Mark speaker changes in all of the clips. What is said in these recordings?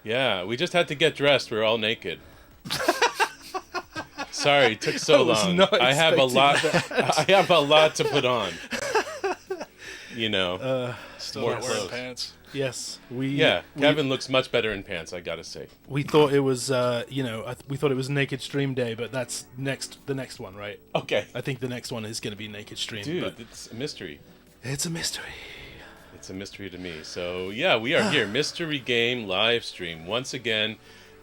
Speaker 1: Yeah, we just had to get dressed. We're all naked. Sorry, it took so long. I have a lot. I have a lot to put on. You know,
Speaker 2: Still
Speaker 1: more
Speaker 2: not wearing
Speaker 1: clothes.
Speaker 2: pants.
Speaker 3: Yes,
Speaker 1: Kevin looks much better in pants. I gotta say.
Speaker 3: we thought it was, we thought it was Naked Stream Day, but that's the next one, right?
Speaker 1: Okay,
Speaker 3: I think the next one is going to be Naked Stream.
Speaker 1: dude,
Speaker 3: but
Speaker 1: it's a mystery.
Speaker 3: it's a mystery.
Speaker 1: It's a mystery to me. So yeah, we are here, mystery game live stream once again,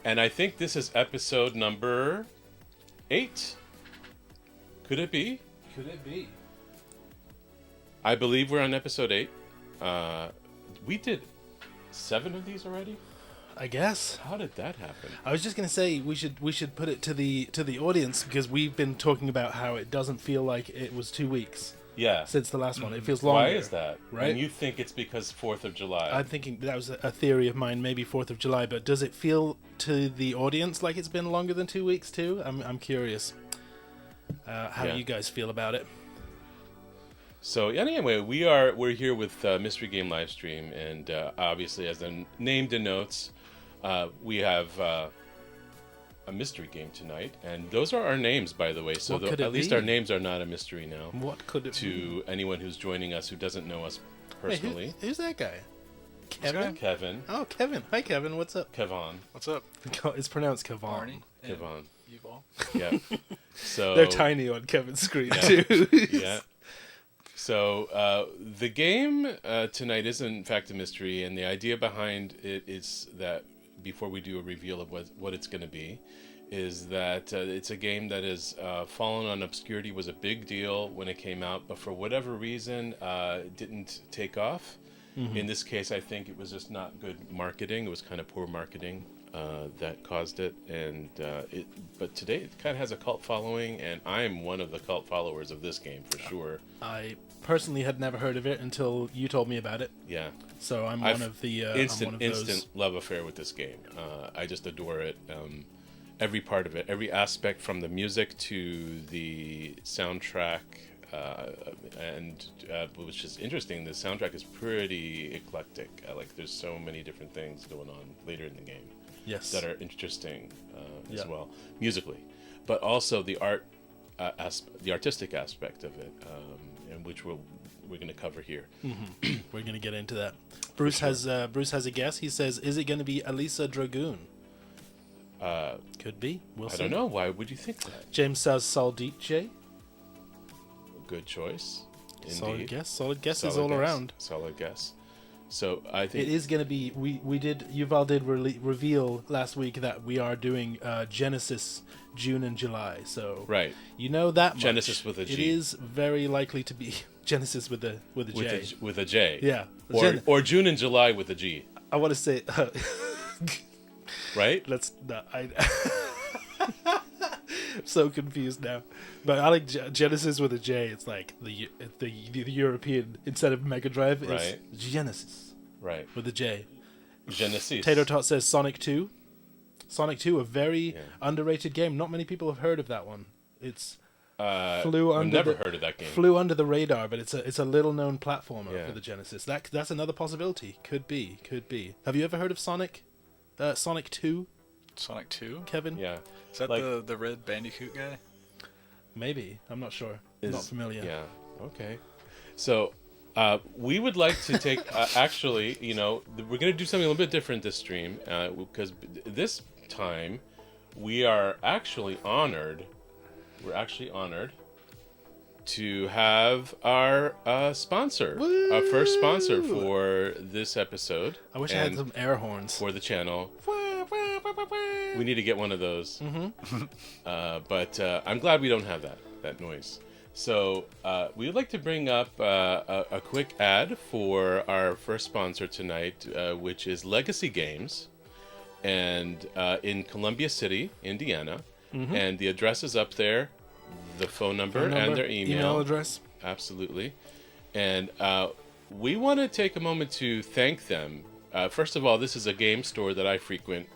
Speaker 1: and I think this is episode number 8. Could it be?
Speaker 3: Could it be?
Speaker 1: I believe we're on episode 8. We did 7 of these already.
Speaker 3: I guess.
Speaker 1: How did that happen?
Speaker 3: I was just going to say we should put it to the audience, because we've been talking about how it doesn't feel like it was 2 weeks
Speaker 1: Yeah.
Speaker 3: since the last one. It feels longer.
Speaker 1: Why is that?
Speaker 3: Right?
Speaker 1: And you think it's because 4th of July.
Speaker 3: I'm thinking that was a theory of mine, maybe 4th of July, but does it feel to the audience like it's been longer than 2 weeks too? I'm curious. How do you guys feel about it?
Speaker 1: So anyway, we're here with Mystery Game Livestream, and obviously, as the name denotes, we have a mystery game tonight, and those are our names, by the way. So
Speaker 3: What could it
Speaker 1: at least
Speaker 3: be?
Speaker 1: our names are not a mystery now.
Speaker 3: What could it be?
Speaker 1: To anyone who's joining us who doesn't know us personally,
Speaker 3: Wait, who's that guy? Kevin?
Speaker 1: Kevin,
Speaker 3: Oh, Kevin. Hi, Kevin. What's up?
Speaker 1: Kevon,
Speaker 2: What's up,
Speaker 3: It's pronounced Kevon.
Speaker 2: Barney? And
Speaker 1: Kevon.
Speaker 2: you all.
Speaker 1: Yeah. So
Speaker 3: They're tiny on Kevin's screen
Speaker 1: Yeah.
Speaker 3: too.
Speaker 1: Yeah. So the game tonight is in fact a mystery, and the idea behind it is that before we do a reveal of what it's going to be, is that it's a game that has fallen on obscurity. Was a big deal when it came out, but for whatever reason it didn't take off. In this case, I think it was just not good marketing. It was kind of poor marketing that caused it, and but today it kind of has a cult following, and I'm one of the cult followers of this game for sure.
Speaker 3: I personally had never heard of it until you told me about it.
Speaker 1: Yeah,
Speaker 3: So I'm
Speaker 1: I've
Speaker 3: one of the
Speaker 1: instant
Speaker 3: I'm one of those.
Speaker 1: love affair with this game. I just adore it. Every part of it, every aspect, from the music to the soundtrack. And which is interesting, the soundtrack is pretty eclectic. Like there's so many different things going on later in the game
Speaker 3: Yes.
Speaker 1: that are interesting as
Speaker 3: Yeah.
Speaker 1: well, musically, but also the art, the artistic aspect of it, and which we're going to cover here.
Speaker 3: We're gonna get into that. Bruce has a guess. He says, "Is it going to be Alisia Dragoon?" Could be. We'll
Speaker 1: I
Speaker 3: see.
Speaker 1: don't know. Why would you think that?
Speaker 3: James says Saldice.
Speaker 1: Good choice.
Speaker 3: Solid
Speaker 1: Indeed.
Speaker 3: guess. Solid guesses
Speaker 1: Solid
Speaker 3: all
Speaker 1: guess.
Speaker 3: around.
Speaker 1: Solid guess. So I think
Speaker 3: It is going to be. Yuval did reveal last week that we are doing Genesis June and July. So
Speaker 1: right.
Speaker 3: you know that much.
Speaker 1: Genesis with a G.
Speaker 3: It is very likely to be Genesis with a J.
Speaker 1: With a J.
Speaker 3: Yeah.
Speaker 1: Or June and July with a G.
Speaker 3: I want to say.
Speaker 1: Right?
Speaker 3: Let's. No, I'm so confused now. But I like Genesis with a J. It's like the European, instead of Mega Drive, is
Speaker 1: Right.
Speaker 3: Genesis
Speaker 1: Right.
Speaker 3: with a J.
Speaker 1: Genesis.
Speaker 3: Tato Tot says Sonic 2. Sonic 2, a very
Speaker 1: Yeah.
Speaker 3: underrated game. Not many people have heard of that one. It's
Speaker 1: I've
Speaker 3: under
Speaker 1: never
Speaker 3: the-
Speaker 1: heard of that game.
Speaker 3: flew under the radar, but it's a little known platformer
Speaker 1: Yeah.
Speaker 3: for the Genesis. That's another possibility. Could be. Have you ever heard of Sonic? Sonic 2,
Speaker 2: Sonic 2?
Speaker 3: Kevin?
Speaker 1: Yeah.
Speaker 2: Is that
Speaker 1: Like-
Speaker 2: the red Bandicoot guy?
Speaker 3: Maybe. I'm not sure. Not familiar.
Speaker 1: Yeah. Okay. So we would like to take actually, we're going to do something a little bit different this stream because this time we are actually honored. We're actually honored to have our sponsor, our first sponsor for this episode.
Speaker 3: I wish I had some air horns.
Speaker 1: For the channel. We need to get one of those. But I'm glad we don't have that noise. So we would like to bring up a quick ad for our first sponsor tonight, which is Legacy Games, and in Columbia City, Indiana. And the address is up there, the phone number and their email
Speaker 3: address.
Speaker 1: Absolutely. And we want to take a moment to thank them. First of all, this is a game store that I frequent,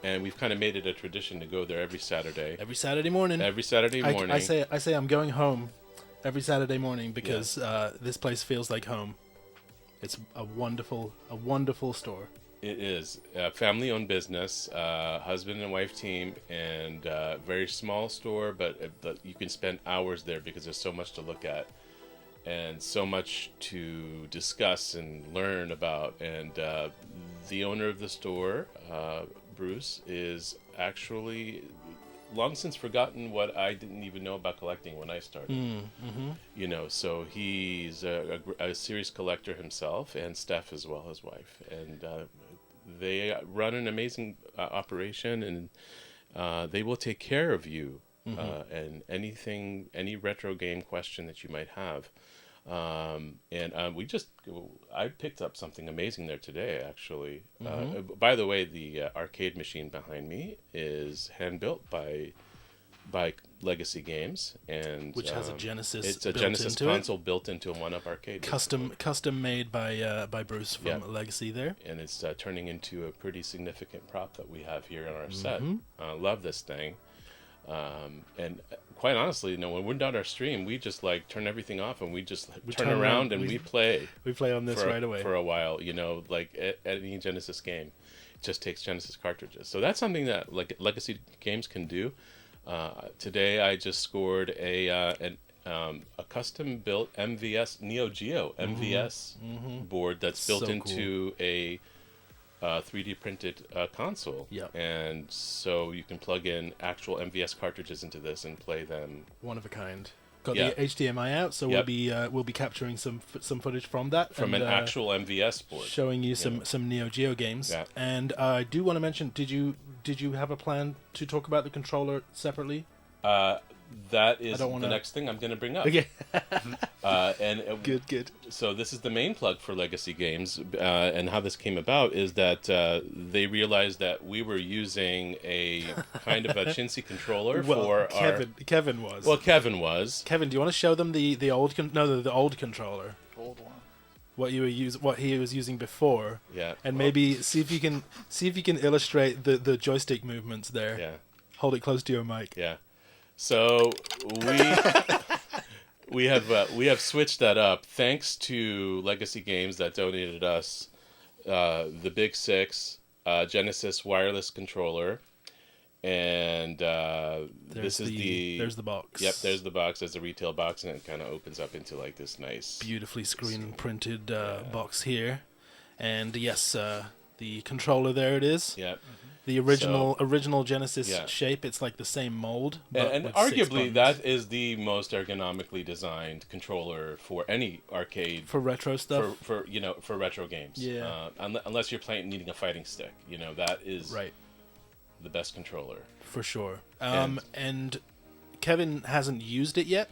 Speaker 1: and we've kind of made it a tradition to go there every Saturday.
Speaker 3: Every Saturday morning.
Speaker 1: Every Saturday morning.
Speaker 3: I say I'm going home every Saturday morning because this place feels like home. It's a wonderful store.
Speaker 1: It is a family-owned business, husband and wife team, and very small store, but you can spend hours there because there's so much to look at and so much to discuss and learn about. And the owner of the store, Bruce, is actually long since forgotten what I didn't even know about collecting when I started. You know, so he's a serious collector himself, and Steph as well, his wife, and they run an amazing operation, and they will take care of you and any retro game question that you might have. I picked up something amazing there today, actually. By the way, the arcade machine behind me is hand built by Legacy Games, and
Speaker 3: which has a Genesis.
Speaker 1: It's a
Speaker 3: built
Speaker 1: Genesis
Speaker 3: into
Speaker 1: console built into a 1-up arcade.
Speaker 3: Custom made by Bruce from Legacy there,
Speaker 1: and it's turning into a pretty significant prop that we have here in our set. Love this thing. And quite honestly, when we're done our stream, we just like turn everything off and we turn around and we play.
Speaker 3: We play on this right away
Speaker 1: for a while. Like any Genesis game, it just takes Genesis cartridges. So that's something that like Legacy Games can do. Today I just scored a custom built MVS Neo Geo MVS board that's built into a 3D printed console. And so you can plug in actual MVS cartridges into this and play them.
Speaker 3: One of a kind. Got the HDMI out, so we'll be capturing some footage from that.
Speaker 1: From an actual MVS board.
Speaker 3: Showing you some Neo Geo games.
Speaker 1: Yeah.
Speaker 3: And I do want to mention, did you have a plan to talk about the controller separately?
Speaker 1: That is the next thing I'm going to bring up.
Speaker 3: Okay. Good.
Speaker 1: So this is the main plug for Legacy Games, and how this came about is that they realized that we were using a kind of a chintzy controller for
Speaker 3: Kevin was.
Speaker 1: Well, Kevin was.
Speaker 3: Kevin, do you want to show them the old the old controller?
Speaker 2: Old one.
Speaker 3: What he was using before.
Speaker 1: Yeah.
Speaker 3: And maybe see if you can illustrate the joystick movements there.
Speaker 1: Yeah.
Speaker 3: Hold it close to your mic.
Speaker 1: Yeah. So we have switched that up thanks to Legacy Games that donated us the Big 6 Genesis wireless controller, and there's
Speaker 3: the box.
Speaker 1: Yep, there's the box. There's the retail box, and it kind of opens up into like this nice,
Speaker 3: beautifully screen printed box here, and yes, the controller there it is.
Speaker 1: Yep.
Speaker 3: The original Genesis shape, it's like the same mold.
Speaker 1: And arguably, that is the most ergonomically designed controller for any arcade.
Speaker 3: For retro stuff?
Speaker 1: For retro games.
Speaker 3: Yeah.
Speaker 1: Unless you're needing a fighting stick. That is
Speaker 3: right.
Speaker 1: The best controller.
Speaker 3: For sure. And Kevin hasn't used it yet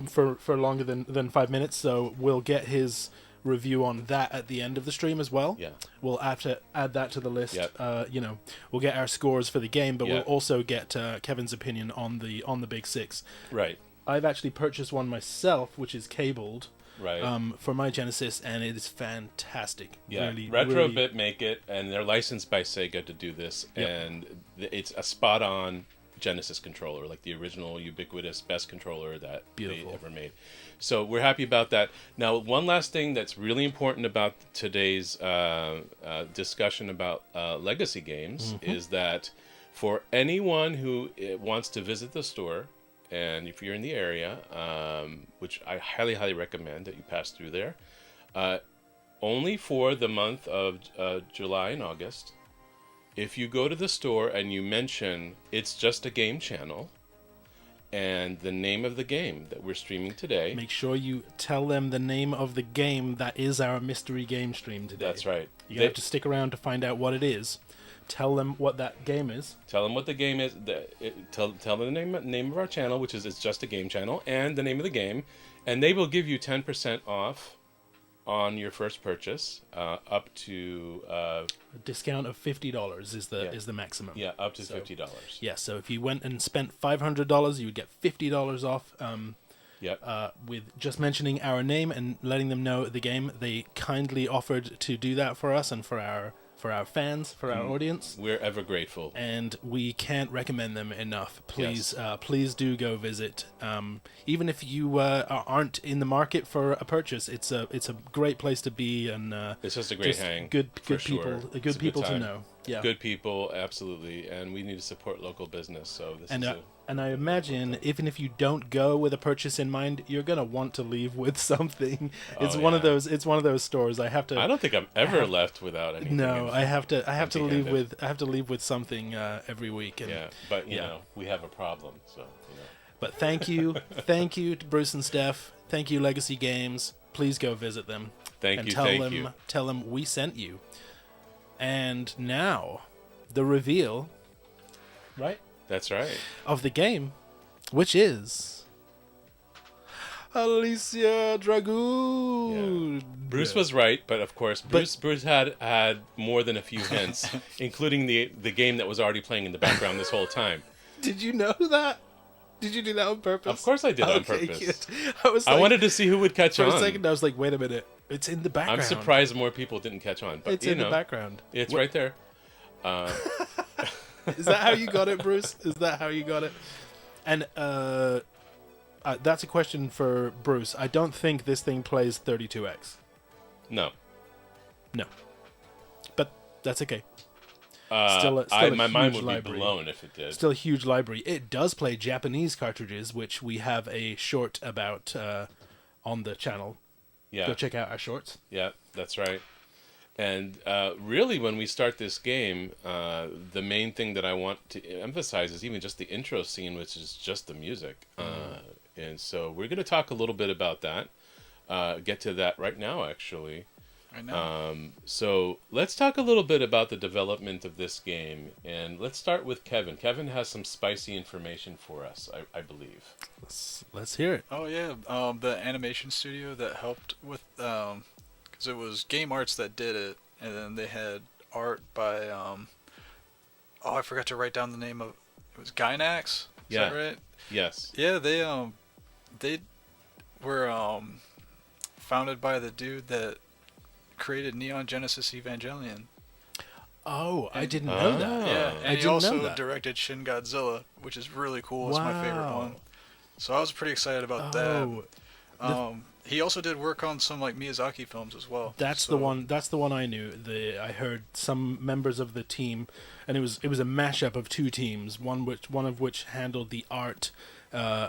Speaker 3: for longer than 5 minutes, so we'll get his review on that at the end of the stream as well.
Speaker 1: Yeah.
Speaker 3: We'll have to add that to the list.
Speaker 1: Yep.
Speaker 3: We'll get our scores for the game, but we'll also get Kevin's opinion on the Big 6.
Speaker 1: Right.
Speaker 3: I've actually purchased one myself, which is cabled.
Speaker 1: Right.
Speaker 3: For my Genesis, and it is fantastic.
Speaker 1: Yeah.
Speaker 3: Really,
Speaker 1: Retrobit make it, and they're licensed by Sega to do this, and it's a spot-on Genesis controller, like the original ubiquitous best controller that they ever made. So we're happy about that. Now, one last thing that's really important about today's discussion about Legacy Games is that for anyone who wants to visit the store, and if you're in the area, which I highly, highly recommend that you pass through there, only for the month of July and August, if you go to the store and you mention it's just a game channel and the name of the game that we're streaming today.
Speaker 3: Make sure you tell them the name of the game that is our mystery game stream today.
Speaker 1: That's right.
Speaker 3: You have to stick around to find out what it is. Tell them what that game is.
Speaker 1: Tell them what the game is. Tell them the name of our channel, which is It's Just a Game Channel, and the name of the game. And they will give you 10% off on your first purchase, up to
Speaker 3: a discount of $50 is the maximum.
Speaker 1: Yeah, up to $50.
Speaker 3: Yeah, so if you went and spent $500, you would get $50 off. With just mentioning our name and letting them know the game, they kindly offered to do that for us and for our for our fans, for our audience.
Speaker 1: We're ever grateful.
Speaker 3: And we can't recommend them enough. Please,
Speaker 1: Yes.
Speaker 3: please do go visit. Even if you aren't in the market for a purchase, it's a great place to be, and
Speaker 1: It's just a great
Speaker 3: just
Speaker 1: hang.
Speaker 3: Good
Speaker 1: for
Speaker 3: people,
Speaker 1: sure.
Speaker 3: good
Speaker 1: It's a
Speaker 3: people to
Speaker 1: time.
Speaker 3: know. Yeah.
Speaker 1: Good people, absolutely, and we need to support local business. So this is
Speaker 3: And I imagine even if you don't go with a purchase in mind, you're gonna want to leave with something. It's one of
Speaker 1: yeah.
Speaker 3: those. It's one of those stores. I have to.
Speaker 1: I don't think I'm ever left without anything.
Speaker 3: No, I have to leave
Speaker 1: empty-handed.
Speaker 3: with. I have to leave with something every week. And,
Speaker 1: Yeah, but you
Speaker 3: Yeah.
Speaker 1: know, we have a problem. So
Speaker 3: But thank you to Bruce and Steph. Thank you, Legacy Games. Please go visit them.
Speaker 1: Thank
Speaker 3: and
Speaker 1: you,
Speaker 3: tell
Speaker 1: thank
Speaker 3: them,
Speaker 1: you.
Speaker 3: Tell them we sent you. And now, the reveal, right,
Speaker 1: That's right.
Speaker 3: of the game, which is Alisia Dragoon.
Speaker 1: Bruce was right, but of course, Bruce had more than a few hints, including the game that was already playing in the background this whole time.
Speaker 3: Did you know that? Did you do that on purpose?
Speaker 1: Of course I did on
Speaker 3: Okay,
Speaker 1: purpose.
Speaker 3: good. I
Speaker 1: I wanted to see who would catch
Speaker 3: for
Speaker 1: on.
Speaker 3: a second. I was like, wait a minute, it's in the background.
Speaker 1: I'm surprised more people didn't catch on, but
Speaker 3: It's
Speaker 1: you
Speaker 3: in
Speaker 1: know,
Speaker 3: the background.
Speaker 1: it's
Speaker 3: What-
Speaker 1: right there.
Speaker 3: Is that how you got it, Bruce? Is that how you got it? And that's a question for Bruce. I don't think this thing plays 32x.
Speaker 1: No.
Speaker 3: No. But that's okay.
Speaker 1: My mind would be blown if it did.
Speaker 3: Still a huge library. It does play Japanese cartridges, which we have a short about on the channel.
Speaker 1: Yeah.
Speaker 3: Go check out our shorts.
Speaker 1: Yeah, that's right. And really, when we start this game, the main thing that I want to emphasize is even just the intro scene, which is just the music. And so we're going to talk a little bit about that. Get to that right now, actually.
Speaker 2: I know.
Speaker 1: So let's talk a little bit about the development of this game. And let's start with Kevin. Kevin has some spicy information for us, I believe.
Speaker 3: Let's hear it.
Speaker 2: Oh yeah, the animation studio that helped with, because it was Game Arts that did it, and then they had art by, I forgot to write down the name of, it was Gynax. Is
Speaker 1: Yeah.
Speaker 2: that right?
Speaker 1: Yes.
Speaker 2: Yeah, they were founded by the dude that created Neon Genesis Evangelion.
Speaker 3: Oh, I didn't know
Speaker 1: Ah.
Speaker 3: that.
Speaker 2: Yeah,
Speaker 3: I
Speaker 2: and he
Speaker 3: didn't
Speaker 2: also
Speaker 3: know that.
Speaker 2: directed Shin Godzilla, which is really cool. It's my favorite
Speaker 3: Wow.
Speaker 2: one. So I was pretty excited about
Speaker 3: Oh,
Speaker 2: that. He also did work on some like Miyazaki films as well.
Speaker 3: that's
Speaker 2: So-
Speaker 3: the one. That's the one I knew. I heard some members of the team, and it was a mashup of two teams. One of which handled the art,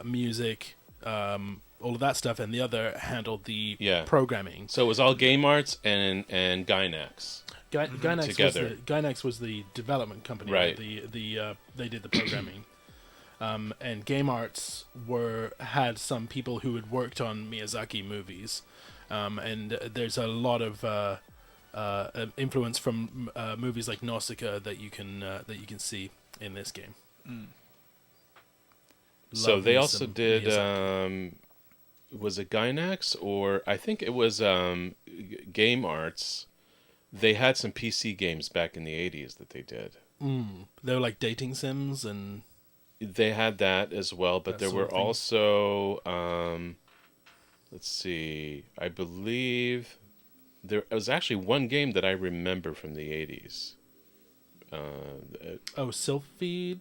Speaker 3: music, all of that stuff, and the other handled the programming.
Speaker 1: So it was all Game Arts and Gynax.
Speaker 3: Gynax was the development company.
Speaker 1: Right.
Speaker 3: They did the programming. And Game Arts had some people who had worked on Miyazaki movies, and there's a lot of influence from movies like Nausicaa that you can see in this game.
Speaker 1: So
Speaker 3: Love
Speaker 1: they
Speaker 3: me
Speaker 1: also
Speaker 3: some
Speaker 1: did.
Speaker 3: Miyazaki.
Speaker 1: Was it Gynax or I think it was Game Arts? They had some PC games back in the 80s that they did.
Speaker 3: They were like dating sims and.
Speaker 1: They had that as well, but
Speaker 3: That
Speaker 1: there
Speaker 3: sort
Speaker 1: were
Speaker 3: of thing.
Speaker 1: also, let's see, I believe there was actually one game that I remember from the 80s.
Speaker 3: Sylphid?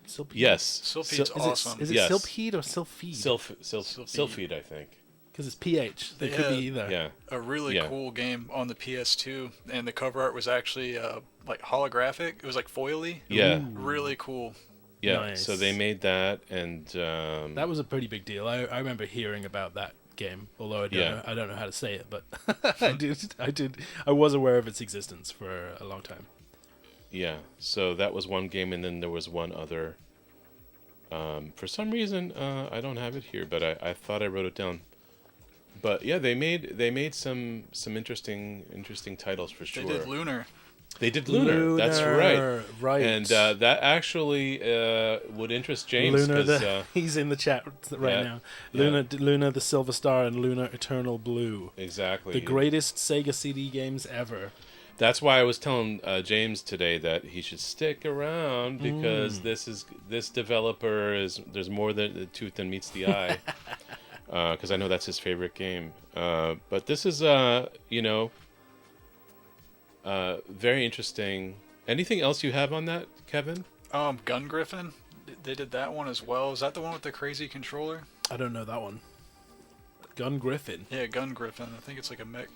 Speaker 3: Sylphid?
Speaker 1: Yes.
Speaker 2: Sylphide's awesome.
Speaker 3: Is it
Speaker 1: Yes.
Speaker 3: Sylphid or Sylphid?
Speaker 1: Sylphid, I think.
Speaker 3: Because it's PH. They
Speaker 2: They
Speaker 3: could be
Speaker 2: had-
Speaker 3: either.
Speaker 1: Yeah.
Speaker 2: A really
Speaker 1: Yeah.
Speaker 2: cool game on the PS2, and the cover art was actually like holographic. It was like foily.
Speaker 1: Yeah.
Speaker 2: Really cool.
Speaker 1: Yeah.
Speaker 3: Nice.
Speaker 1: So they made that, and
Speaker 3: That was a pretty big deal. I remember hearing about that game, although I don't know how to say it, but I was aware of its existence for a long time.
Speaker 1: yeah. So that was one game, and then there was one other. For some reason, I don't have it here, but I thought I wrote it down. But yeah, they made some interesting titles for sure.
Speaker 2: They did Lunar.
Speaker 1: They did Lunar. That's right.
Speaker 3: Right.
Speaker 1: And that actually would interest James
Speaker 3: Lunar,
Speaker 1: because
Speaker 3: he's in the chat right
Speaker 1: yeah,
Speaker 3: now.
Speaker 1: yeah.
Speaker 3: Lunar, the Silver Star, and Lunar Eternal Blue.
Speaker 1: exactly
Speaker 3: The greatest Sega CD games ever.
Speaker 1: That's why I was telling James today that he should stick around because this developer there's more than the tooth than meets the eye. Because I know that's his favorite game. But this is Very interesting. Anything else you have on that, Kevin?
Speaker 2: Gun Griffin. They did that one as well. Is that the one with the crazy controller?
Speaker 3: I don't know that one. Gun Griffin.
Speaker 2: Yeah, Gun Griffin. I think it's like a mech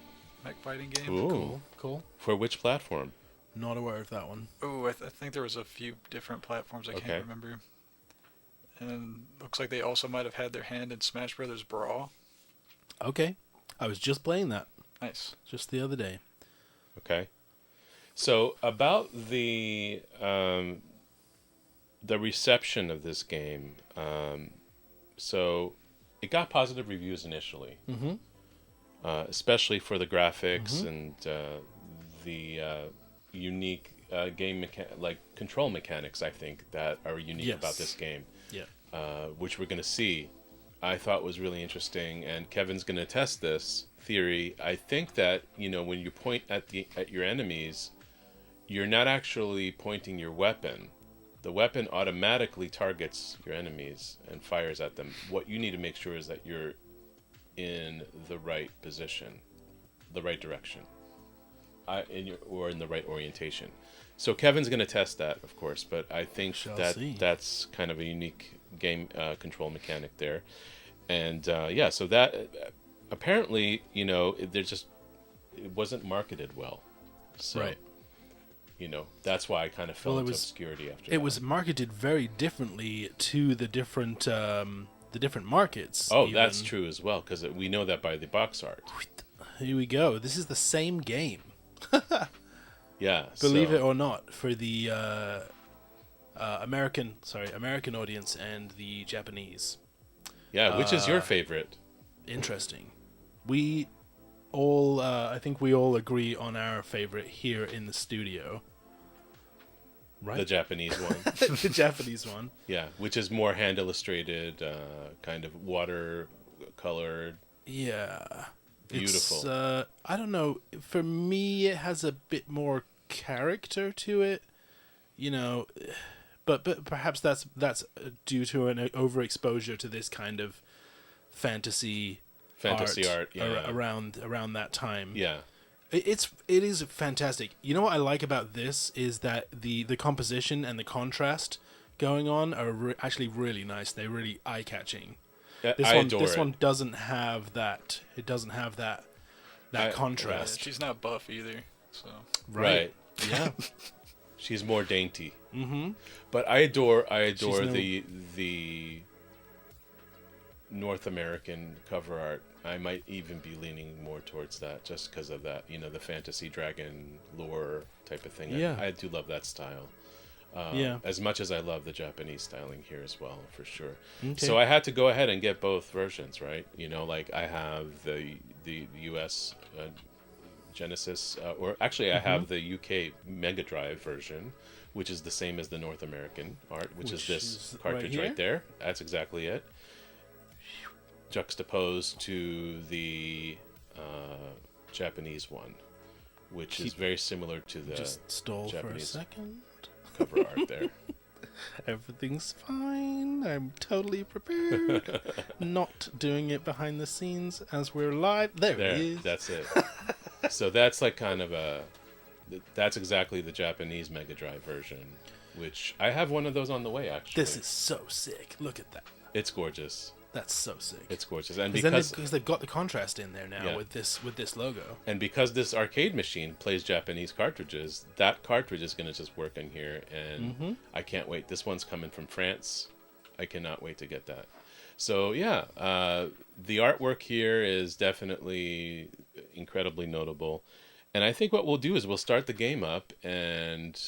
Speaker 2: fighting game.
Speaker 1: Ooh.
Speaker 3: Cool.
Speaker 1: For which platform?
Speaker 3: Not aware of that one.
Speaker 2: Oh, I think there was a few different platforms. I can't remember. And looks like they also might have had their hand in Smash Brothers Brawl.
Speaker 3: Okay. I was just playing that
Speaker 2: Nice.
Speaker 3: just the other day.
Speaker 1: Okay. So about the reception of this game. So it got positive reviews initially, especially for the graphics and the unique game control mechanics. I think that are unique about this game.
Speaker 3: Yeah.
Speaker 1: Which we're going to see. I thought was really interesting, and Kevin's going to test this theory. I think that when you point at your enemies, you're not actually pointing your weapon. The weapon automatically targets your enemies and fires at them. What you need to make sure is that you're in the right position, the right direction, or in the right orientation. So Kevin's going to test that, of course, but I think that's kind of a unique game control mechanic there. And so that apparently, it wasn't marketed well. So,
Speaker 3: right.
Speaker 1: That's why I kind of fell into obscurity after that.
Speaker 3: It was marketed very differently to the different markets.
Speaker 1: Oh, that's true as well, because we know that by the box art.
Speaker 3: Here we go. This is the same game.
Speaker 1: Yeah.
Speaker 3: Believe it or not, for the American audience and the Japanese.
Speaker 1: Yeah, which is your favorite?
Speaker 3: Interesting. We all, I think we all agree on our favorite here in the studio. Right?
Speaker 1: The Japanese one.
Speaker 3: The Japanese one.
Speaker 1: Yeah, which is more hand illustrated, kind of water colored.
Speaker 3: Yeah.
Speaker 1: Beautiful.
Speaker 3: It's, I don't know. For me, it has a bit more character to it, but perhaps that's due to an overexposure to this kind of fantasy art
Speaker 1: yeah.
Speaker 3: around that time.
Speaker 1: Yeah.
Speaker 3: It is fantastic. You know what I like about this is that the composition and the contrast going on are actually really nice. They're really eye-catching. This one doesn't have that. It doesn't have that contrast.
Speaker 2: Yeah, she's not buff either, so.
Speaker 1: Right.
Speaker 3: Yeah.
Speaker 1: She's more dainty.
Speaker 3: Mm-hmm.
Speaker 1: But I adore the North American cover art. I might even be leaning more towards that just because of that, the fantasy dragon lore type of thing.
Speaker 3: Yeah.
Speaker 1: I do love that style. As much as I love the Japanese styling here as well, for sure.
Speaker 3: Okay.
Speaker 1: So I had to go ahead and get both versions, right? I have the US Genesis, or actually I have the UK Mega Drive version, which is the same as the North American art, which is this cartridge right there. That's exactly it. Juxtaposed to the Japanese one, which is very similar to the
Speaker 3: just stole
Speaker 1: Japanese
Speaker 3: for a second.
Speaker 1: Cover art there.
Speaker 3: Everything's fine. I'm totally prepared. Not doing it behind the scenes as we're live. There it is.
Speaker 1: That's it. So that's like kind of that's exactly the Japanese Mega Drive version, which I have one of those on the way, actually.
Speaker 3: This is so sick. Look at that.
Speaker 1: It's gorgeous.
Speaker 3: That's so sick.
Speaker 1: It's gorgeous, and
Speaker 3: because they've got the contrast in there now with this logo.
Speaker 1: And because this arcade machine plays Japanese cartridges, that cartridge is going to just work in here, and I can't wait. This one's coming from France. I cannot wait to get that. So the artwork here is definitely incredibly notable. And I think what we'll do is we'll start the game up, and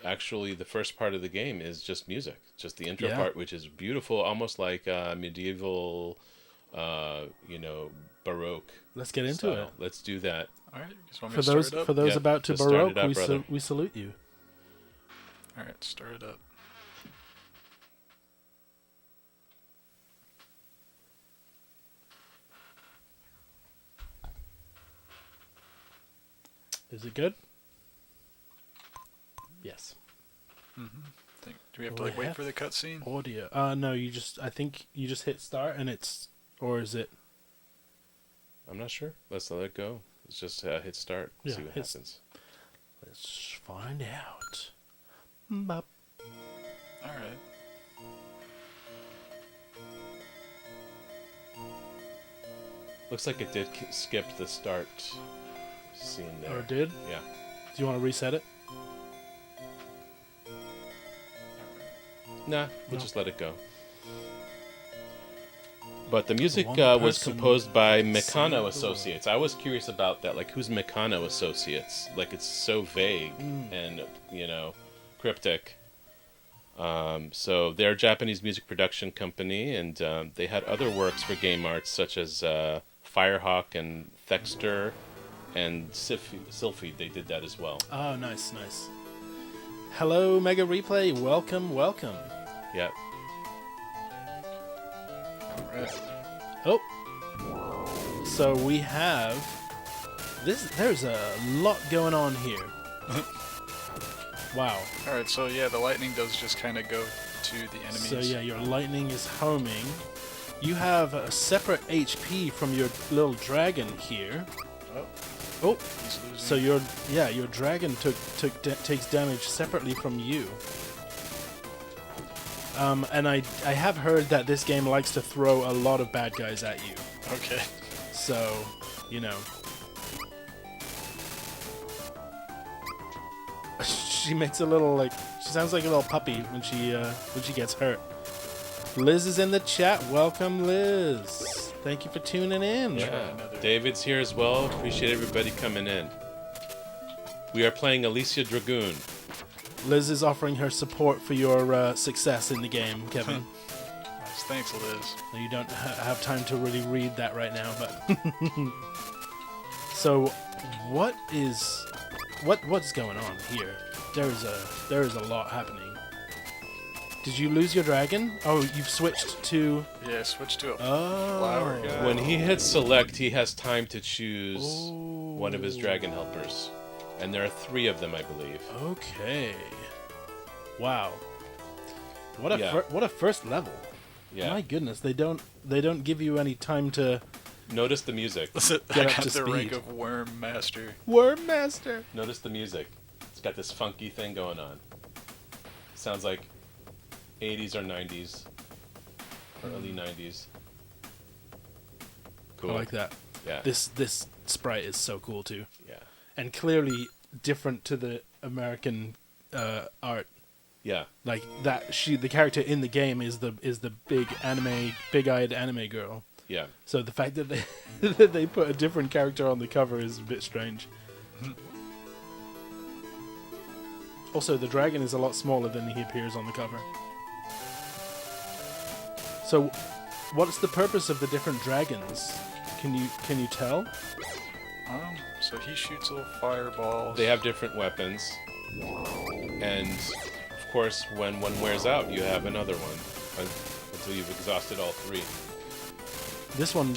Speaker 1: actually the first part of the game is just music, just the intro part, which is beautiful, almost like medieval, Baroque.
Speaker 3: Let's get into it.
Speaker 1: Let's do that.
Speaker 2: All right.
Speaker 3: For those about to Baroque, we salute you.
Speaker 2: All right, start it up.
Speaker 3: Is it good? Yes.
Speaker 2: Mm-hmm. Do we have to wait for the cutscene?
Speaker 3: Audio. No. I think you just hit start and or is it?
Speaker 1: I'm not sure. Let's let it go. Let's just hit start. See what happens.
Speaker 3: Let's find out. Bop.
Speaker 2: Alright.
Speaker 1: Looks like it did skip the start scene there.
Speaker 3: Oh, it did?
Speaker 1: Yeah.
Speaker 3: Do you want to reset it?
Speaker 1: Nah, we'll
Speaker 3: No.
Speaker 1: just let it go. But the music
Speaker 3: One
Speaker 1: was
Speaker 3: person
Speaker 1: composed by
Speaker 3: saved the
Speaker 1: Meccano
Speaker 3: world.
Speaker 1: Associates. I was curious about that. Like, who's Meccano Associates? Like, it's so vague and, cryptic. So they're a Japanese music production company, and they had other works for Game Arts, such as Firehawk and Thexter and Sylphie. They did that as well.
Speaker 3: Oh, nice, nice. Hello, Mega Replay. Welcome, welcome.
Speaker 1: Yeah.
Speaker 2: Alright.
Speaker 3: Oh. So we have this. There's a lot going on here. Wow.
Speaker 2: Alright, so yeah, the lightning does just kind of go to the enemies.
Speaker 3: So yeah, your lightning is homing. You have a separate HP from your little dragon here.
Speaker 2: Oh,
Speaker 3: Oh.
Speaker 2: he's losing.
Speaker 3: So your dragon takes damage separately from you. And I have heard that this game likes to throw a lot of bad guys at you.
Speaker 2: Okay.
Speaker 3: So, she makes a little she sounds like a little puppy when she gets hurt. Liz is in the chat. Welcome, Liz. Thank you for tuning in.
Speaker 1: Yeah.
Speaker 2: another-
Speaker 1: David's here as well. Appreciate everybody coming in. We are playing Alisia Dragoon.
Speaker 3: Liz is offering her support for your success in the game, Kevin.
Speaker 2: Nice. Thanks, Liz.
Speaker 3: You don't have time to really read that right now, but so what's going on here? There is a lot happening. Did you lose your dragon? Oh, you've switched to
Speaker 2: Yeah, switch to a
Speaker 3: oh.
Speaker 2: flower guy.
Speaker 1: When he hits select, he has time to choose
Speaker 3: Oh.
Speaker 1: one of his dragon helpers. And there are 3 of them, I believe.
Speaker 3: Okay. Wow. What a first level.
Speaker 1: Yeah.
Speaker 3: My goodness, they don't give you any time to
Speaker 1: Notice the music.
Speaker 2: I
Speaker 3: Get up
Speaker 2: got
Speaker 3: to
Speaker 2: the rank
Speaker 3: speed.
Speaker 2: of Worm Master.
Speaker 3: Worm Master.
Speaker 1: Notice the music. It's got this funky thing going on. Sounds like 80s or 90s. Or early 90s. Cool.
Speaker 3: I like that.
Speaker 1: Yeah.
Speaker 3: This sprite is so cool too.
Speaker 1: Yeah.
Speaker 3: And clearly different to the American art.
Speaker 1: Yeah.
Speaker 3: Like the character in the game is the big-eyed anime girl.
Speaker 1: Yeah.
Speaker 3: So the fact that they that they put a different character on the cover is a bit strange. Also, the dragon is a lot smaller than he appears on the cover. So, what's the purpose of the different dragons? Can you tell?
Speaker 2: So he shoots little fireballs.
Speaker 1: They have different weapons. And, of course, when one wears out, you have another one. Until you've exhausted all 3.
Speaker 3: This one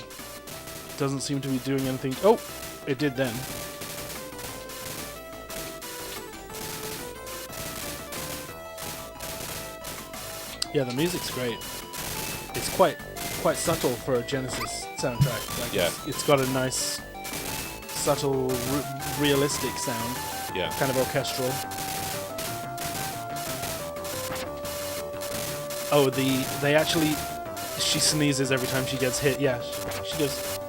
Speaker 3: doesn't seem to be doing anything. Oh, it did then. Yeah, the music's great. It's quite subtle for a Genesis soundtrack. Like
Speaker 1: Yeah.
Speaker 3: it's got a nice, subtle, realistic sound,
Speaker 1: Yeah.
Speaker 3: kind of orchestral. Oh, they actually, she sneezes every time she gets hit. Yeah, she goes.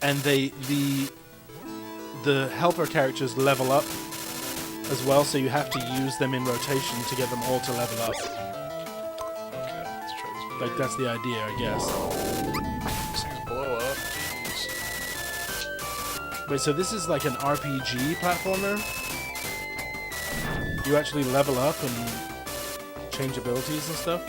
Speaker 3: And the helper characters level up as well, so you have to use them in rotation to get them all to level up.
Speaker 2: Okay, let's try this.
Speaker 3: Like that's the idea, I guess.
Speaker 2: These things blow up. Jeez.
Speaker 3: Wait, so this is like an RPG platformer? You actually level up and change abilities and stuff?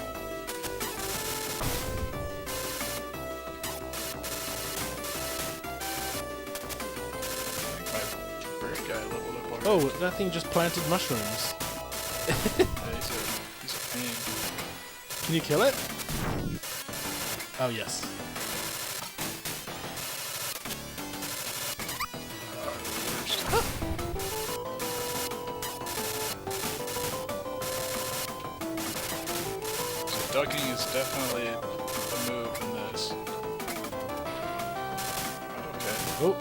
Speaker 2: I think my bird guy leveled up already.
Speaker 3: Oh, that thing just planted mushrooms.
Speaker 2: Yeah, he's a pain.
Speaker 3: Can you kill it? Oh, yes.
Speaker 2: So ducking is definitely a move in this. Okay.
Speaker 3: Oh,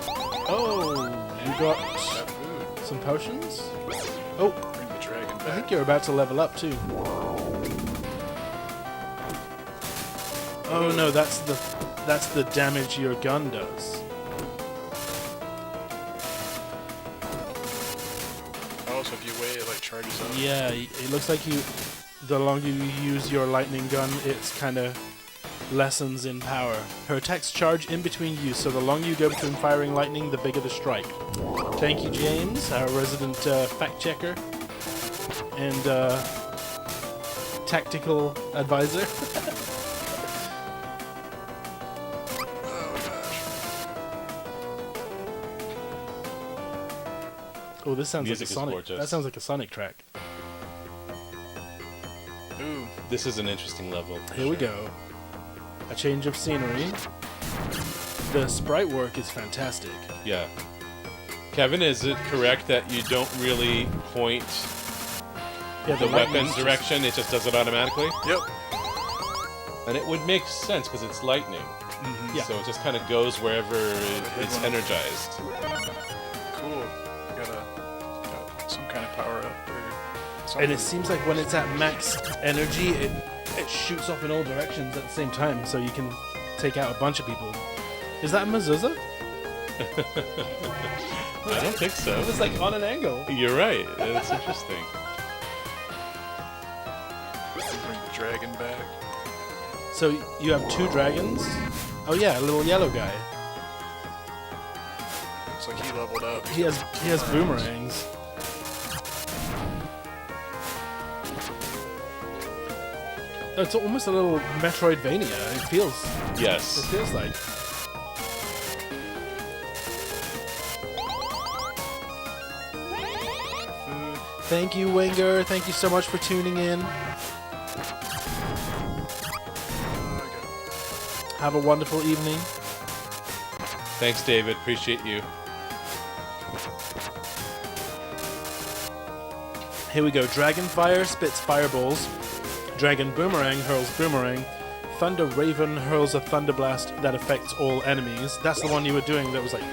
Speaker 3: Oh, you got
Speaker 2: That food.
Speaker 3: some potions? Oh,
Speaker 2: Bring the dragon
Speaker 3: I
Speaker 2: back.
Speaker 3: think you're about to level up too. Oh no, that's the damage your gun does.
Speaker 2: Oh, so if you wait, it like charges up.
Speaker 3: Yeah, it looks like the longer you use your lightning gun, it's kind of lessens in power. Her attacks charge in between use, so the longer you go between firing lightning, the bigger the strike. Thank you, James, our resident fact checker and tactical advisor. Oh, this sounds
Speaker 1: Music
Speaker 3: like a
Speaker 1: is
Speaker 3: Sonic.
Speaker 1: gorgeous.
Speaker 3: That sounds like a Sonic track.
Speaker 2: Ooh.
Speaker 1: This is an interesting level. for
Speaker 3: Here we
Speaker 1: sure.
Speaker 3: go. A change of scenery. The sprite work is fantastic.
Speaker 1: Yeah. Kevin, is it correct that you don't really point
Speaker 3: Yeah,
Speaker 1: the
Speaker 3: lightning
Speaker 1: weapon
Speaker 3: is
Speaker 1: direction? It just does it automatically?
Speaker 2: Yep.
Speaker 1: And it would make sense because it's lightning.
Speaker 2: Mm-hmm.
Speaker 3: Yeah.
Speaker 1: So it just kind of goes wherever it's
Speaker 2: one.
Speaker 1: energized.
Speaker 2: Cool. Got some kind of power up or something.
Speaker 3: And it seems like when it's at max energy, it shoots off in all directions at the same time, so you can take out a bunch of people. Is that a mezuzah?
Speaker 1: I don't think so.
Speaker 3: It was like on an angle.
Speaker 1: You're right. It's interesting.
Speaker 2: Bring the dragon back.
Speaker 3: So you have two dragons. Oh yeah, a little yellow guy.
Speaker 2: Looks like he leveled up.
Speaker 3: He has boomerangs. Oh, it's almost a little Metroidvania. It feels
Speaker 1: Yes.
Speaker 3: like.
Speaker 2: Food.
Speaker 3: Thank you, Winger. Thank you so much for tuning in. Have a wonderful evening.
Speaker 1: Thanks, David. Appreciate you.
Speaker 3: Here we go. Dragon Fire spits fireballs. Dragon Boomerang hurls boomerang. Thunder Raven hurls a thunder blast that affects all enemies. That's the one you were doing that was like...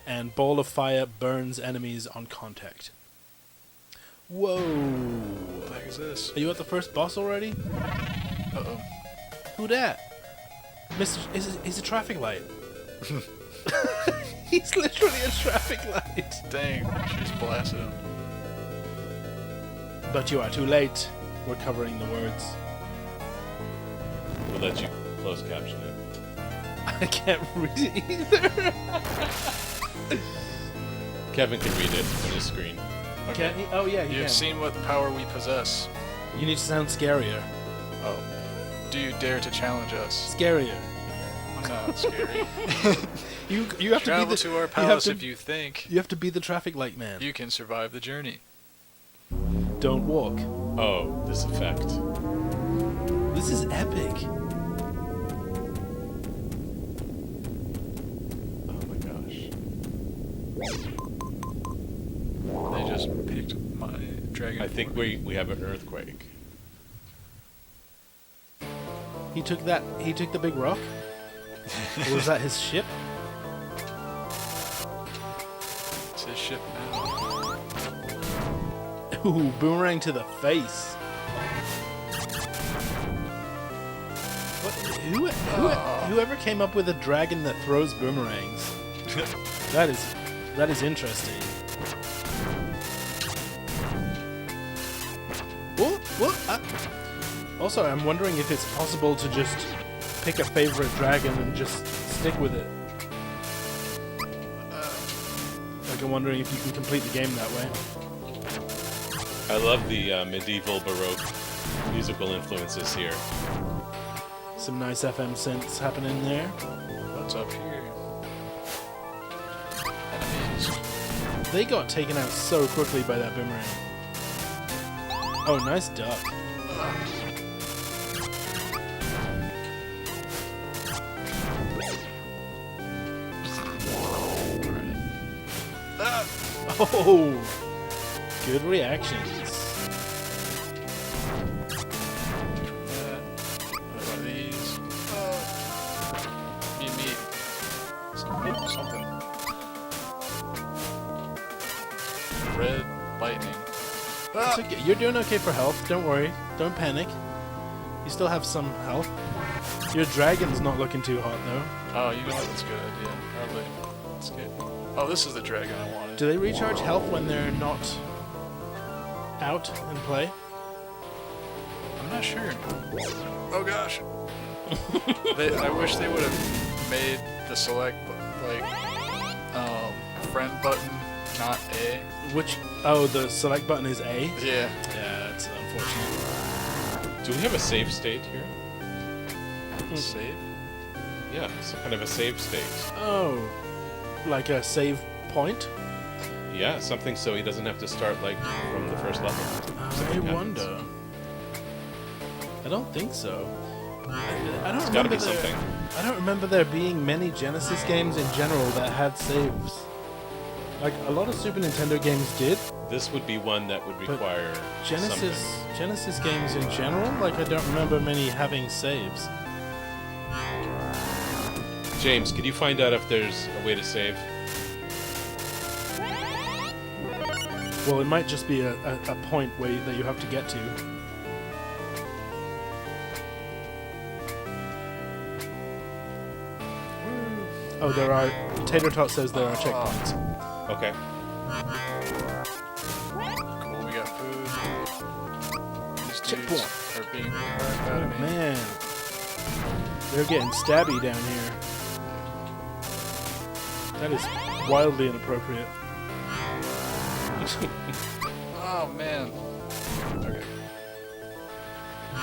Speaker 3: And Ball of Fire burns enemies on contact. Whoa.
Speaker 2: What the heck is this?
Speaker 3: Are you at the first boss already?
Speaker 2: Uh-oh.
Speaker 3: Who dat? He's a traffic light. He's literally a traffic light.
Speaker 2: Dang, she just blasted him.
Speaker 3: But you are too late. We're covering the words.
Speaker 1: We'll let you close caption it.
Speaker 3: I can't read it either.
Speaker 1: Kevin can read it on his screen.
Speaker 3: Can he? Oh yeah, he
Speaker 2: You've
Speaker 3: can.
Speaker 2: seen what power we possess.
Speaker 3: You need to sound scarier.
Speaker 2: Oh. Do you dare to challenge us?
Speaker 3: Scarier.
Speaker 2: I'm not scary.
Speaker 3: You have
Speaker 2: Travel
Speaker 3: to be
Speaker 2: to our
Speaker 3: you have
Speaker 2: palace
Speaker 3: to-
Speaker 2: if you think
Speaker 3: You have to be the traffic light man.
Speaker 2: you can survive the journey.
Speaker 3: Don't walk.
Speaker 1: Oh, this effect.
Speaker 3: This is epic.
Speaker 1: Oh my gosh.
Speaker 2: They just picked my dragon.
Speaker 1: I think
Speaker 2: for me.
Speaker 1: we have an earthquake.
Speaker 3: He took the big rock? Or was that his ship?
Speaker 2: It's his ship now.
Speaker 3: Ooh, boomerang to the face. What? Whoever came up with a dragon that throws boomerangs? That is interesting. What? Also, I'm wondering if it's possible to just pick a favorite dragon and just stick with it. Like, I'm wondering if you can complete the game that way.
Speaker 1: I love the medieval Baroque musical influences here.
Speaker 3: Some nice FM synths happening there.
Speaker 2: What's up here? Enemies.
Speaker 3: They got taken out so quickly by that boomerang. Oh, nice duck. Oh, good reactions.
Speaker 2: What are these? Meat. Something. red lightning.
Speaker 3: It's okay. You're doing okay for health. Don't worry. Don't panic. You still have some health. Your dragon's not looking too hot though.
Speaker 2: Oh, you know what? That's a good idea. Probably. Let's get. Oh, this is the dragon I wanted.
Speaker 3: Do they recharge health when they're not out in play?
Speaker 2: I'm not sure. Oh gosh. I wish they would have made the select friend button not A.
Speaker 3: Which? Oh, the select button is A.
Speaker 2: Yeah.
Speaker 3: Yeah, that's unfortunate.
Speaker 1: Do we have a save state here?
Speaker 2: Save.
Speaker 1: Yeah, some kind of a save state.
Speaker 3: Oh, like a save point?
Speaker 1: Yeah, something so he doesn't have to start like from the first level.
Speaker 3: I
Speaker 1: Something happens.
Speaker 3: wonder. I don't think so. I don't
Speaker 1: It's gotta
Speaker 3: remember
Speaker 1: be something.
Speaker 3: I don't remember there being many Genesis games in general that had saves. Like a lot of Super Nintendo games did.
Speaker 1: This would be one that would require something.
Speaker 3: Genesis games in general, like I don't remember many having saves.
Speaker 1: James, could you find out if there's a way to save?
Speaker 3: Well, it might just be a point that you have to get to. Oh, there are. Tater Tot says there are checkpoints.
Speaker 1: Okay.
Speaker 2: Cool. We got food. These
Speaker 3: Checkpoint.
Speaker 2: dudes are being crap out of me.
Speaker 3: Man, they're getting stabby down here. That is wildly inappropriate.
Speaker 2: Oh man. Okay. I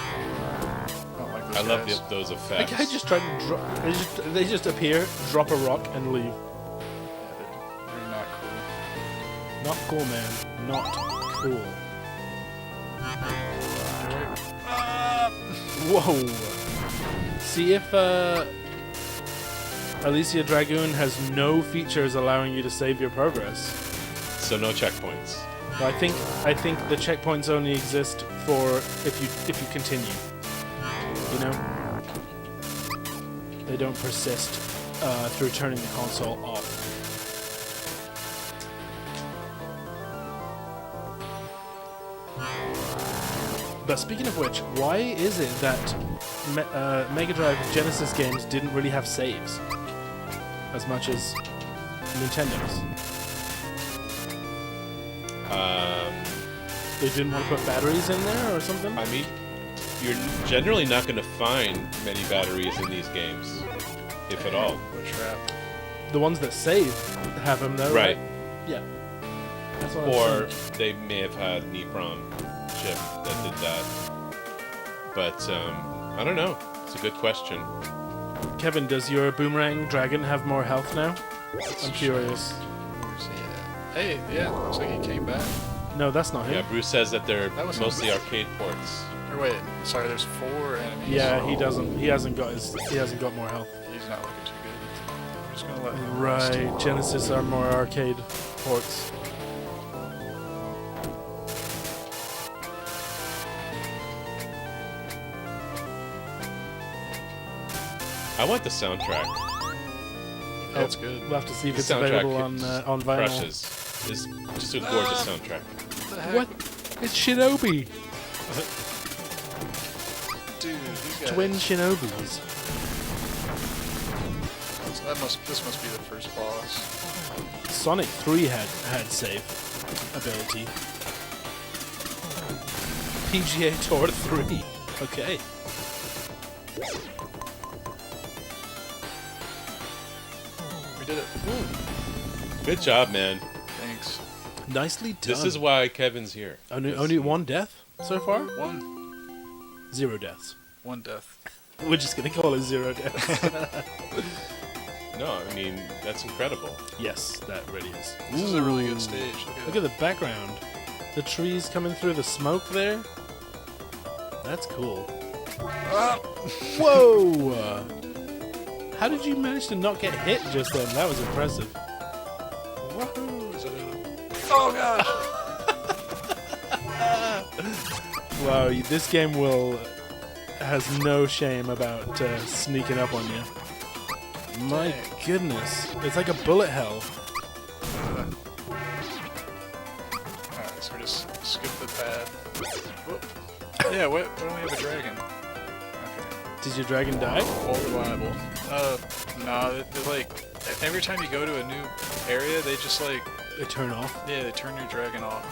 Speaker 2: don't like those
Speaker 1: I love
Speaker 2: guys.
Speaker 1: those
Speaker 3: The
Speaker 1: effects.
Speaker 3: guy just tried to drop. They just appear, drop a rock, and leave.
Speaker 2: Yeah, they're not cool.
Speaker 3: Not cool, man. Not cool. Whoa. See if Alisia Dragoon has no features allowing you to save your progress.
Speaker 1: So no checkpoints.
Speaker 3: I think the checkpoints only exist for if you continue. You know, they don't persist through turning the console off. But speaking of which, why is it that Mega Drive Genesis games didn't really have saves as much as Nintendo's? They didn't want to put batteries in there or something?
Speaker 1: I mean, you're generally not going to find many batteries in these games, if at all.
Speaker 2: What a trap.
Speaker 3: The ones that save have them though, right? Yeah. That's what I'm
Speaker 1: Or
Speaker 3: saying.
Speaker 1: they may have had an EEPROM chip that did that. But, I don't know. It's a good question.
Speaker 3: Kevin, does your Boomerang Dragon have more health now? I'm curious.
Speaker 2: Where's he at? Hey, yeah, looks like he came back.
Speaker 3: No, that's not him.
Speaker 1: Yeah, Bruce says that they're
Speaker 2: That was
Speaker 1: mostly arcade ports.
Speaker 2: Or wait, sorry, there's 4 enemies.
Speaker 3: Yeah, he doesn't. He hasn't got more health.
Speaker 2: He's not looking too good. I'm just gonna let him
Speaker 3: Right. Genesis are more arcade ports.
Speaker 1: I want the soundtrack.
Speaker 2: That's good.
Speaker 3: We'll have to see if
Speaker 1: The
Speaker 3: it's
Speaker 1: soundtrack
Speaker 3: available on vinyl.
Speaker 1: Crushes. It's just a gorgeous soundtrack.
Speaker 2: What the heck?
Speaker 3: What? It's Shinobi.
Speaker 2: Dude, these guys.
Speaker 3: Twin Shinobis.
Speaker 2: This must be the first boss.
Speaker 3: Sonic 3 had save ability. PGA Tour 3. Okay.
Speaker 2: We did it.
Speaker 1: Good job, man.
Speaker 2: Thanks.
Speaker 3: Nicely done.
Speaker 1: This is why Kevin's here.
Speaker 3: only one death so far? 0 deaths.
Speaker 2: 1 death.
Speaker 3: We're just gonna call it 0 deaths.
Speaker 1: No, I mean, that's incredible.
Speaker 3: Yes, that really is.
Speaker 2: This is a really good stage.
Speaker 3: Look at the background. The trees coming through the smoke there. That's cool. Whoa! How did you manage to not get hit just then? That was impressive.
Speaker 2: Woohoo! Is it oh gosh!
Speaker 3: Wow, this game has no shame about sneaking up on you. My goodness, it's like a bullet hell.
Speaker 2: skip the pad. Whoop. Yeah, why don't we have a dragon? Okay.
Speaker 3: Does your dragon die?
Speaker 2: All reliable. No, they're like, every time you go to a new area, they just like,
Speaker 3: They turn off.
Speaker 2: yeah, they turn your dragon off.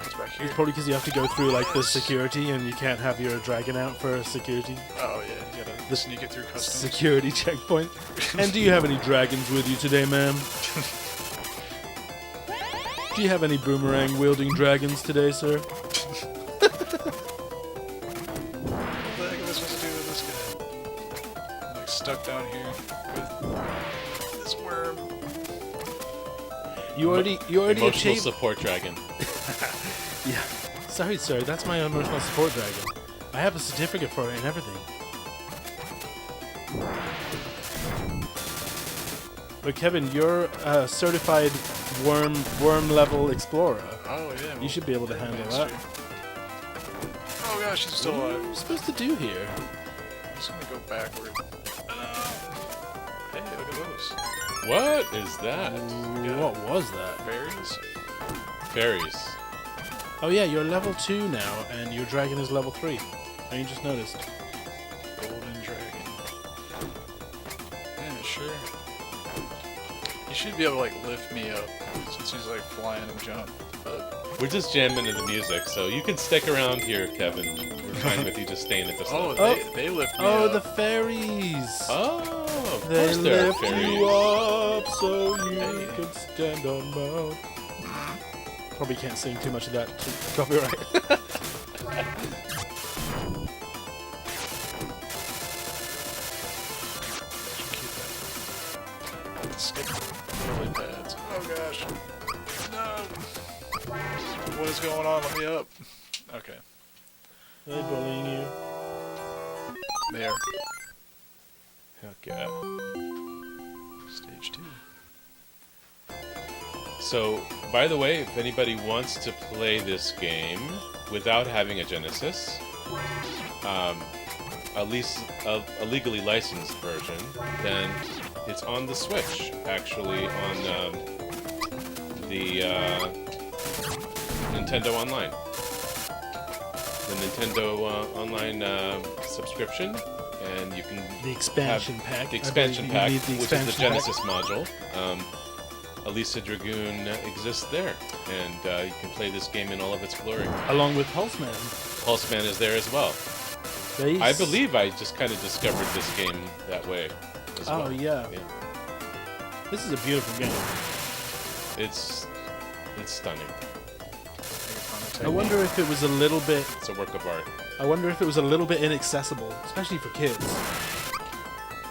Speaker 2: It's back here.
Speaker 3: It's probably because you have to go through like the security, and you can't have your dragon out for a security
Speaker 2: Oh yeah, you gotta sneak it through customs.
Speaker 3: security checkpoint. And do you have any dragons with you today, ma'am? Do you have any boomerang wielding dragons today, sir?
Speaker 2: What the heck am I supposed to do with this guy? I'm like stuck down here with this worm.
Speaker 3: You already
Speaker 1: Emotional
Speaker 3: achieved.
Speaker 1: support dragon.
Speaker 3: Yeah. Sorry, sir. That's my emotional support dragon. I have a certificate for it and everything. But Kevin, you're a certified worm level explorer.
Speaker 2: Oh yeah.
Speaker 3: You should be able to handle that.
Speaker 2: Oh gosh, she's still
Speaker 3: What are
Speaker 2: alive.
Speaker 3: you supposed to do here?
Speaker 2: I'm just gonna go backward. Hey, look at those.
Speaker 1: What is that?
Speaker 3: What was that?
Speaker 2: Fairies?
Speaker 1: Fairies.
Speaker 3: Oh yeah, you're level 2 now, and your dragon is level 3. I just noticed.
Speaker 2: Golden dragon. Yeah, sure. You should be able to like lift me up since he's like flying and jump. But
Speaker 1: We're just jamming to the music, so you can stick around here, Kevin. We're fine with you just staying at this
Speaker 2: oh,
Speaker 1: level.
Speaker 2: they lift me
Speaker 3: Oh,
Speaker 2: up.
Speaker 3: the fairies!
Speaker 1: Oh, of
Speaker 3: They
Speaker 1: course there are
Speaker 3: lift
Speaker 1: fairies.
Speaker 3: you up so you
Speaker 2: Hey.
Speaker 3: can stand on mount. Probably can't sing too much of that to copyright.
Speaker 2: Skip lily pads. Oh gosh. No. What is going on? Let me up. Okay.
Speaker 3: Are they bullying you?
Speaker 2: There.
Speaker 1: Okay.
Speaker 2: Stage 2.
Speaker 1: So, by the way, if anybody wants to play this game without having a Genesis, at least a legally licensed version, then it's on the Switch, actually, on the Nintendo Online. The Nintendo Online subscription, and you can
Speaker 3: The expansion
Speaker 1: have
Speaker 3: pack.
Speaker 1: the
Speaker 3: I
Speaker 1: expansion
Speaker 3: believe you
Speaker 1: pack,
Speaker 3: need the
Speaker 1: which is the
Speaker 3: expansion pack.
Speaker 1: Genesis module. Alisia Dragoon exists there, and you can play this game in all of its glory.
Speaker 3: Along with Pulseman.
Speaker 1: Pulseman is there as well. I believe I just kind of discovered this game that way as well.
Speaker 3: Oh, yeah. This is a beautiful game.
Speaker 1: It's stunning.
Speaker 3: I wonder if it was a little bit.
Speaker 1: It's a work of art.
Speaker 3: I wonder if it was a little bit inaccessible, especially for kids.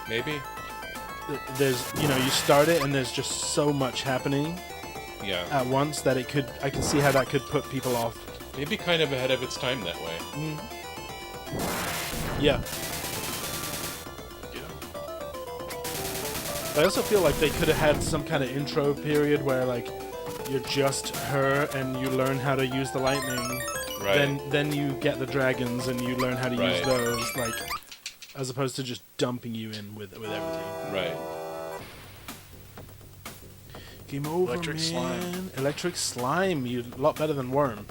Speaker 1: Maybe?
Speaker 3: There's, you start it and there's just so much happening
Speaker 1: Yeah.
Speaker 3: at once that I can see how that could put people off.
Speaker 1: Maybe kind of ahead of its time that way.
Speaker 3: Yeah. I also feel like they could have had some kind of intro period where like you're just her and you learn how to use the lightning.
Speaker 1: Right.
Speaker 3: Then you get the dragons and you learn how to use
Speaker 1: Right.
Speaker 3: those, like as opposed to just dumping you in with everything.
Speaker 1: Right.
Speaker 3: Game over,
Speaker 2: Electric
Speaker 3: man.
Speaker 2: slime.
Speaker 3: Electric slime. You a lot better than Worm.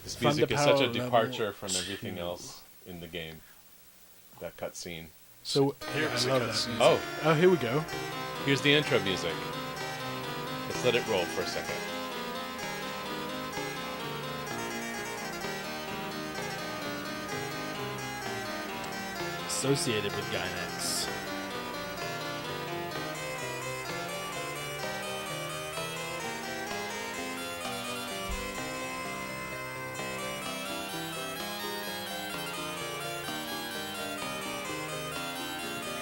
Speaker 1: This
Speaker 3: Fun
Speaker 1: music
Speaker 3: to
Speaker 1: is such a
Speaker 3: power level
Speaker 1: departure from
Speaker 3: 2.
Speaker 1: everything else in the game. That cutscene.
Speaker 3: So
Speaker 2: Here's
Speaker 3: I
Speaker 2: the
Speaker 3: love that.
Speaker 2: cutscene.
Speaker 1: Oh,
Speaker 3: Here we go.
Speaker 1: here's the intro music. Let's let it roll for a second.
Speaker 3: Associated with Gynax.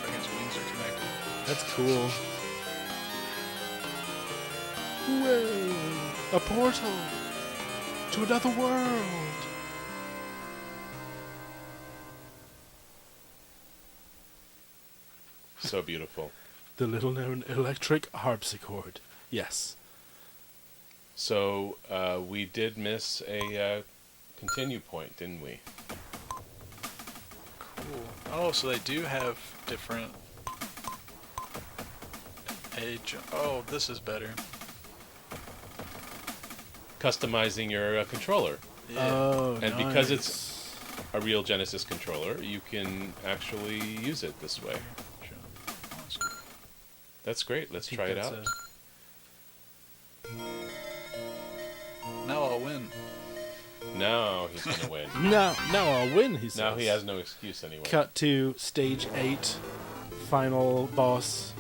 Speaker 2: Dragon's wings are connected.
Speaker 3: That's cool. Whoa! A portal to another world.
Speaker 1: So beautiful.
Speaker 3: The little-known electric harpsichord. Yes.
Speaker 1: So we did miss a continue point, didn't we?
Speaker 2: Cool. Oh, so they do have different age. Oh, this is better.
Speaker 1: customizing your controller.
Speaker 2: Yeah.
Speaker 3: Oh,
Speaker 1: And because it's
Speaker 3: nice.
Speaker 1: a real Genesis controller, you can actually use it this way. That's great. Let's
Speaker 3: I think
Speaker 1: try it
Speaker 3: that's
Speaker 1: out.
Speaker 2: Now I'll win.
Speaker 1: Now he's going to win.
Speaker 3: Now I'll win, he says.
Speaker 1: Now he has no excuse anyway.
Speaker 3: Cut to stage 8, final boss,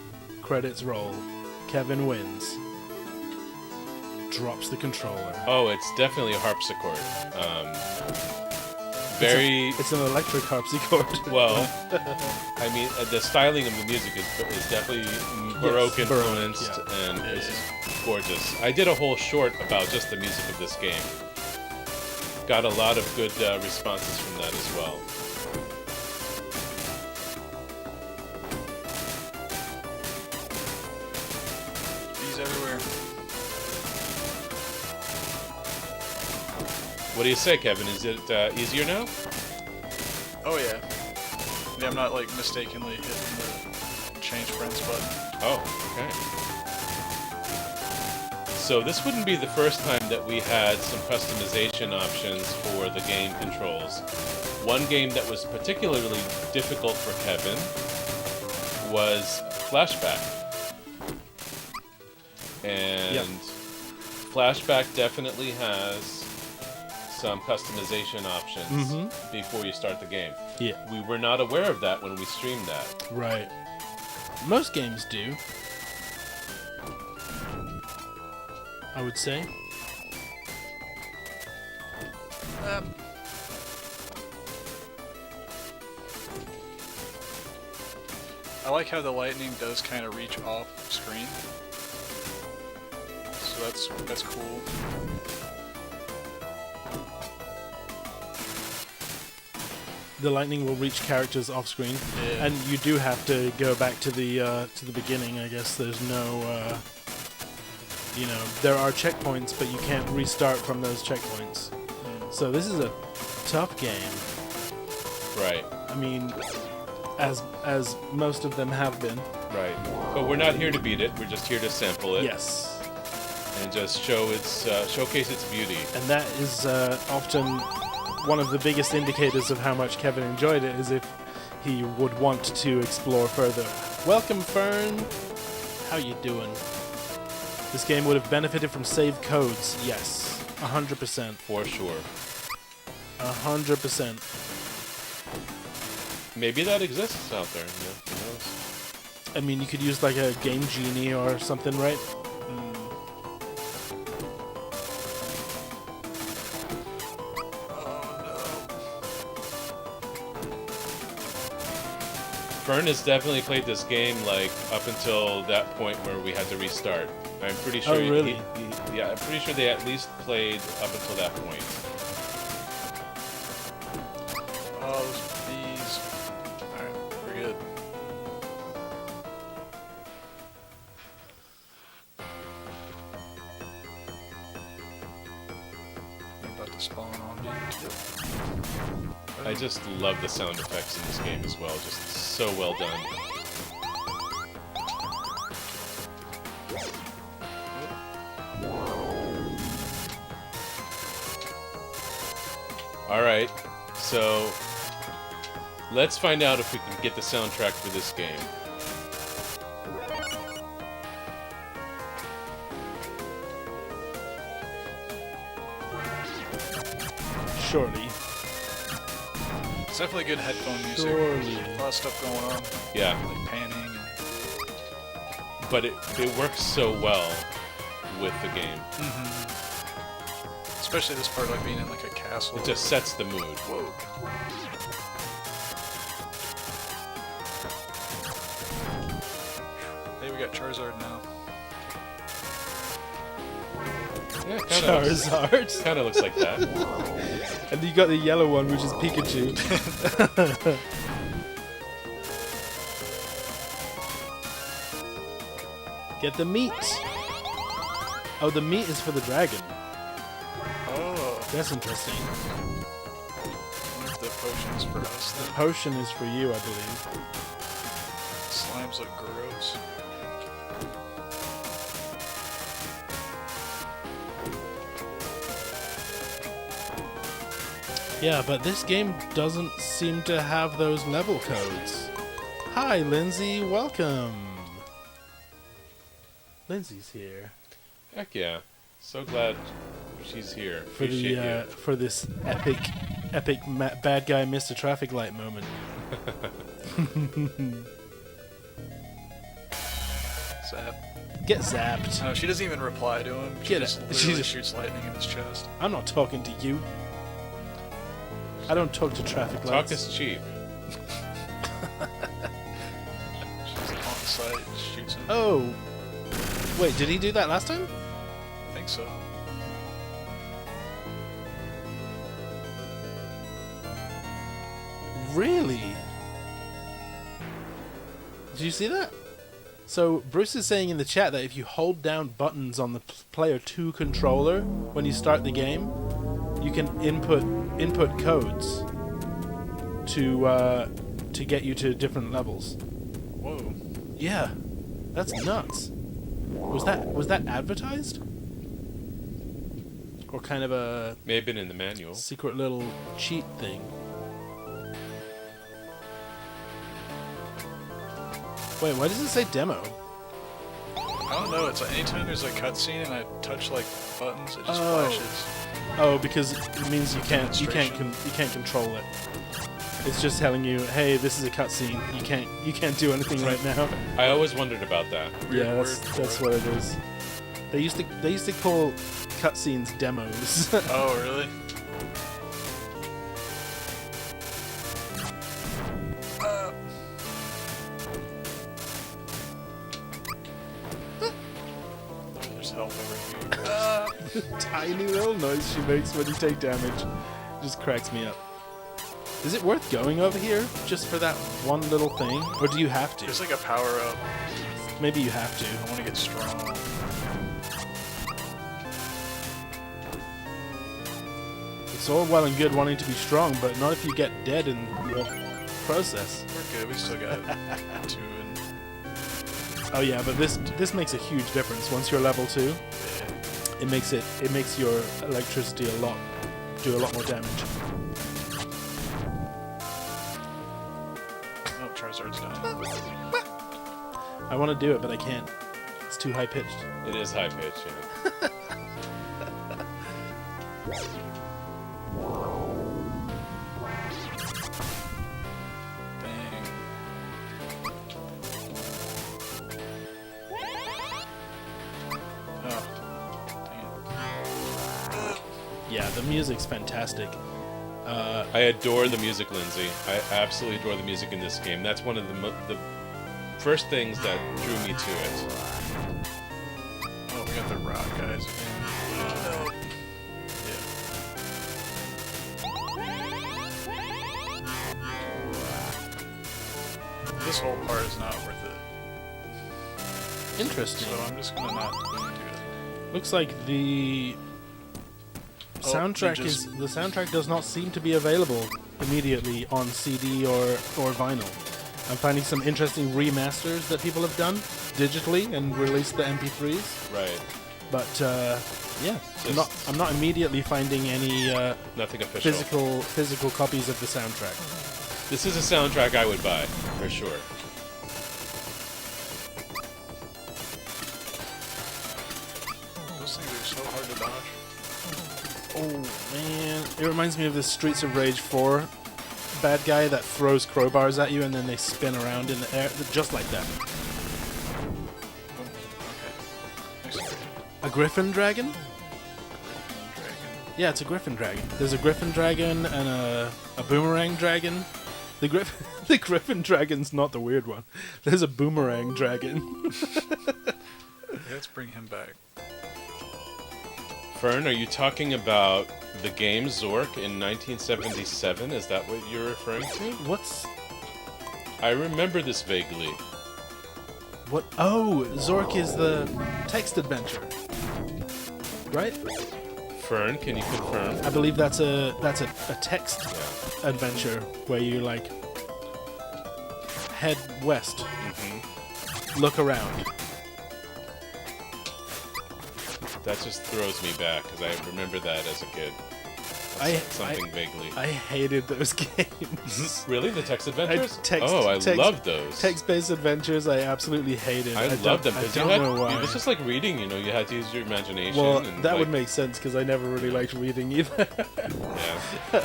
Speaker 3: credits roll. Kevin wins. Drops the controller.
Speaker 1: Oh, it's definitely a harpsichord. Very
Speaker 3: It's an electric harpsichord.
Speaker 1: well. I mean, the styling of the music is definitely Baroque
Speaker 3: Yes, Baroque,
Speaker 1: influenced,
Speaker 3: yeah.
Speaker 1: and this is gorgeous. I did a whole short about just the music of this game. Got a lot of good responses from that as well.
Speaker 2: Bees everywhere.
Speaker 1: What do you say, Kevin? Is it easier now?
Speaker 2: Oh yeah. Yeah, I'm not like mistakenly hitting the change friends button.
Speaker 1: Oh, okay. So this wouldn't be the first time that we had some customization options for the game controls. One game that was particularly difficult for Kevin was Flashback. And
Speaker 3: Yep.
Speaker 1: Flashback definitely has some customization options
Speaker 3: Mhm.
Speaker 1: before you start the game.
Speaker 3: Yeah,
Speaker 1: We were not aware of that when we streamed that.
Speaker 3: right. Most games do, I would say.
Speaker 2: I like how the lightning does kind of reach off screen. So that's cool.
Speaker 3: The lightning will reach characters off screen,
Speaker 2: Yeah.
Speaker 3: and you do have to go back to the beginning. I guess there's no, there are checkpoints, but you can't restart from those checkpoints. So this is a tough game.
Speaker 1: Right,
Speaker 3: I mean, as most of them have been.
Speaker 1: right. But we're not here to beat it. We're just here to sample it.
Speaker 3: Yes,
Speaker 1: And just showcase its beauty.
Speaker 3: and that is often one of the biggest indicators of how much Kevin enjoyed it, is if he would want to explore further. Welcome, Fern. How you doing? This game would have benefited from save codes. Yes, 100%.
Speaker 1: For sure.
Speaker 3: 100%.
Speaker 1: Maybe that exists out there. Yeah, who knows?
Speaker 3: I mean, you could use like a Game Genie or something, right?
Speaker 1: Fern has definitely played this game like up until that point where we had to restart. I'm pretty sure.
Speaker 3: Oh, really?
Speaker 1: Yeah, I'm pretty sure they at least played up until that point.
Speaker 2: Oh, those bees. Alright, we're good. I'm about to spawn on me.
Speaker 1: I just love the sound effects in this game as well. Just so well done. Alright, so let's find out if we can get the soundtrack for this game.
Speaker 3: Surely.
Speaker 2: It's definitely good headphone music.
Speaker 3: Surely.
Speaker 2: A lot of stuff going on.
Speaker 1: Yeah,
Speaker 2: Like panning and
Speaker 1: but it works so well with the game.
Speaker 2: especially this part, like being in like a castle.
Speaker 1: It just sets the mood.
Speaker 2: Whoa. Hey, we got Charizard now.
Speaker 1: Yeah,
Speaker 3: Charizard.
Speaker 1: kind of looks like that.
Speaker 3: And you got the yellow one, which is Pikachu. Get the meat. Oh, the meat is for the dragon.
Speaker 2: Oh,
Speaker 3: That's interesting.
Speaker 2: I wonder if the potion's for us
Speaker 3: The
Speaker 2: then.
Speaker 3: potion is for you, I believe.
Speaker 2: Slimes look gross.
Speaker 3: Yeah, but this game doesn't seem to have those level codes. Hi, Lindsay. Welcome. Lindsay's here.
Speaker 1: Heck yeah. So glad she's here.
Speaker 3: For
Speaker 1: Appreciate you.
Speaker 3: for this epic bad guy Mr. Traffic Light moment.
Speaker 2: Zap.
Speaker 3: Get zapped.
Speaker 2: No, she doesn't even reply to him. She
Speaker 3: Get
Speaker 2: just
Speaker 3: it.
Speaker 2: literally
Speaker 3: She just-
Speaker 2: shoots lightning in his chest.
Speaker 3: I'm not talking to you. I don't talk to traffic
Speaker 1: Talk
Speaker 3: lights.
Speaker 1: is cheap.
Speaker 2: She's on site, shoots him.
Speaker 3: Oh. Wait, did he do that last time?
Speaker 2: I think so.
Speaker 3: Really? Did you see that? So Bruce is saying in the chat that if you hold down buttons on the player 2 controller when you start the game, you can input codes to get you to different levels.
Speaker 2: Whoa.
Speaker 3: Yeah, that's nuts. Was that advertised? Or kind of a
Speaker 1: May have been in the manual.
Speaker 3: secret little cheat thing? Wait, why does it say demo?
Speaker 2: I don't know. It's like anytime there's a cutscene and I touch like buttons, it just
Speaker 3: Oh.
Speaker 2: flashes.
Speaker 3: Oh, because it means you can't control it. It's just telling you, hey, this is a cutscene. You can't do anything right now.
Speaker 1: I always wondered about that.
Speaker 2: Weird
Speaker 3: Yeah,
Speaker 2: word
Speaker 3: that's
Speaker 2: for
Speaker 3: what it is. They used to call cutscenes demos.
Speaker 2: Oh, really? There's help over here.
Speaker 3: Tiny little noise she makes when you take damage just cracks me up. Is it worth going over here just for that one little thing, or do you have to?
Speaker 2: There's like a power up.
Speaker 3: Maybe you have to.
Speaker 2: I want to get strong.
Speaker 3: It's all well and good wanting to be strong, but not if you get dead in the process.
Speaker 2: We're good. We still got 2 and
Speaker 3: Oh yeah, but this makes a huge difference. Once you're level 2, it makes your electricity do a lot more damage.
Speaker 2: oh, Charizard's down.
Speaker 3: I want to do it, but I can't. It's too high pitched.
Speaker 1: It is high pitch, yeah.
Speaker 2: Dang. Oh. Dang it.
Speaker 3: Yeah, the music's fantastic.
Speaker 1: I adore the music, Lindsay. I absolutely adore the music in this game. That's one of the first things that drew me to it.
Speaker 2: Oh, we got the rock guys again. No. Yeah. This whole part is not worth it.
Speaker 3: Interesting.
Speaker 2: So I'm just gonna not do it.
Speaker 3: Looks like the
Speaker 2: Oh,
Speaker 3: soundtrack
Speaker 2: they just-
Speaker 3: the soundtrack does not seem to be available immediately on CD or vinyl. I'm finding some interesting remasters that people have done digitally and released the MP3s.
Speaker 1: Right.
Speaker 3: But yeah,
Speaker 1: Just-
Speaker 3: I'm not immediately finding any
Speaker 1: Nothing official.
Speaker 3: physical copies of the soundtrack.
Speaker 1: This is a soundtrack I would buy, for sure.
Speaker 2: Those things are so hard to dodge.
Speaker 3: Oh man, it reminds me of the Streets of Rage 4 bad guy that throws crowbars at you and then they spin around in the air, just like that.
Speaker 2: Okay. Next
Speaker 3: A griffin dragon?
Speaker 2: dragon.
Speaker 3: Yeah, it's a griffin dragon. There's a griffin dragon and a boomerang dragon. The the griffin dragon's not the weird one. There's a boomerang dragon.
Speaker 2: Let's bring him back.
Speaker 1: Fern, are you talking about the game Zork in 1977? Is that what you're referring to?
Speaker 3: What's
Speaker 1: I remember this vaguely.
Speaker 3: what? Oh, Zork is the text adventure, right?
Speaker 1: Fern, can you confirm?
Speaker 3: I believe that's a text
Speaker 1: Yeah.
Speaker 3: adventure where you like head west,
Speaker 1: Mm-hmm.
Speaker 3: look around.
Speaker 1: That just throws me back because I remember that as a kid. something vaguely.
Speaker 3: I hated those games.
Speaker 1: Really, the text adventures?
Speaker 3: Text-
Speaker 1: I
Speaker 3: text-
Speaker 1: love those.
Speaker 3: Text-based adventures, I absolutely hated.
Speaker 1: I love them
Speaker 3: I
Speaker 1: because
Speaker 3: don't know why.
Speaker 1: it was just like reading. You know, you had to use your imagination.
Speaker 3: Well,
Speaker 1: and
Speaker 3: that
Speaker 1: like,
Speaker 3: would make sense because I never really liked reading either.
Speaker 1: Yeah.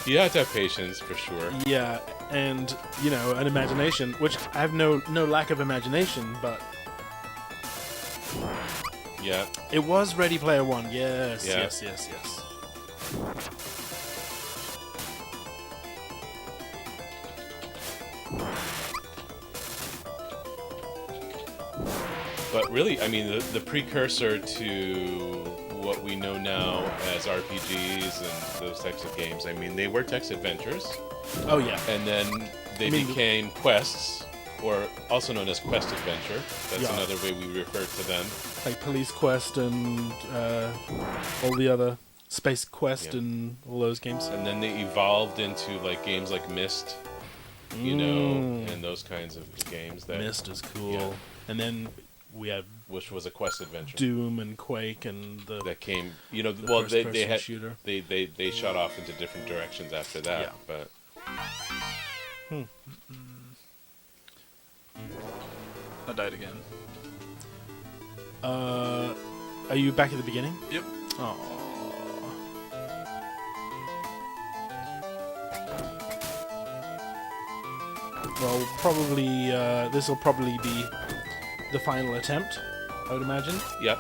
Speaker 1: You had to have patience for sure.
Speaker 3: Yeah, and an imagination, which I have no lack of imagination, but
Speaker 1: Yeah.
Speaker 3: it was Ready Player One. Yes,
Speaker 1: Yeah.
Speaker 3: yes.
Speaker 1: But really, I mean, the precursor to what we know now as RPGs and those types of games, I mean, they were text adventures,
Speaker 3: Oh yeah.
Speaker 1: and then they became quests, or also known as quest adventure. That's
Speaker 3: Yeah.
Speaker 1: another way we refer to them.
Speaker 3: Like Police Quest and all the other Space Quest
Speaker 1: Yeah.
Speaker 3: and all those games.
Speaker 1: And then they evolved into like games like Myst, you know, and those kinds of games that
Speaker 3: Myst is cool.
Speaker 1: Yeah.
Speaker 3: And then we have
Speaker 1: which was a quest adventure
Speaker 3: Doom and Quake and the
Speaker 1: that came, you know,
Speaker 3: the
Speaker 1: well they
Speaker 3: first-person
Speaker 1: had
Speaker 3: shooter.
Speaker 1: they shot off into different directions after that,
Speaker 3: Yeah.
Speaker 1: but
Speaker 2: I died again.
Speaker 3: Are you back at the beginning?
Speaker 2: Yep.
Speaker 3: Oh. Well, probably this will probably be the final attempt, I would imagine.
Speaker 1: yep.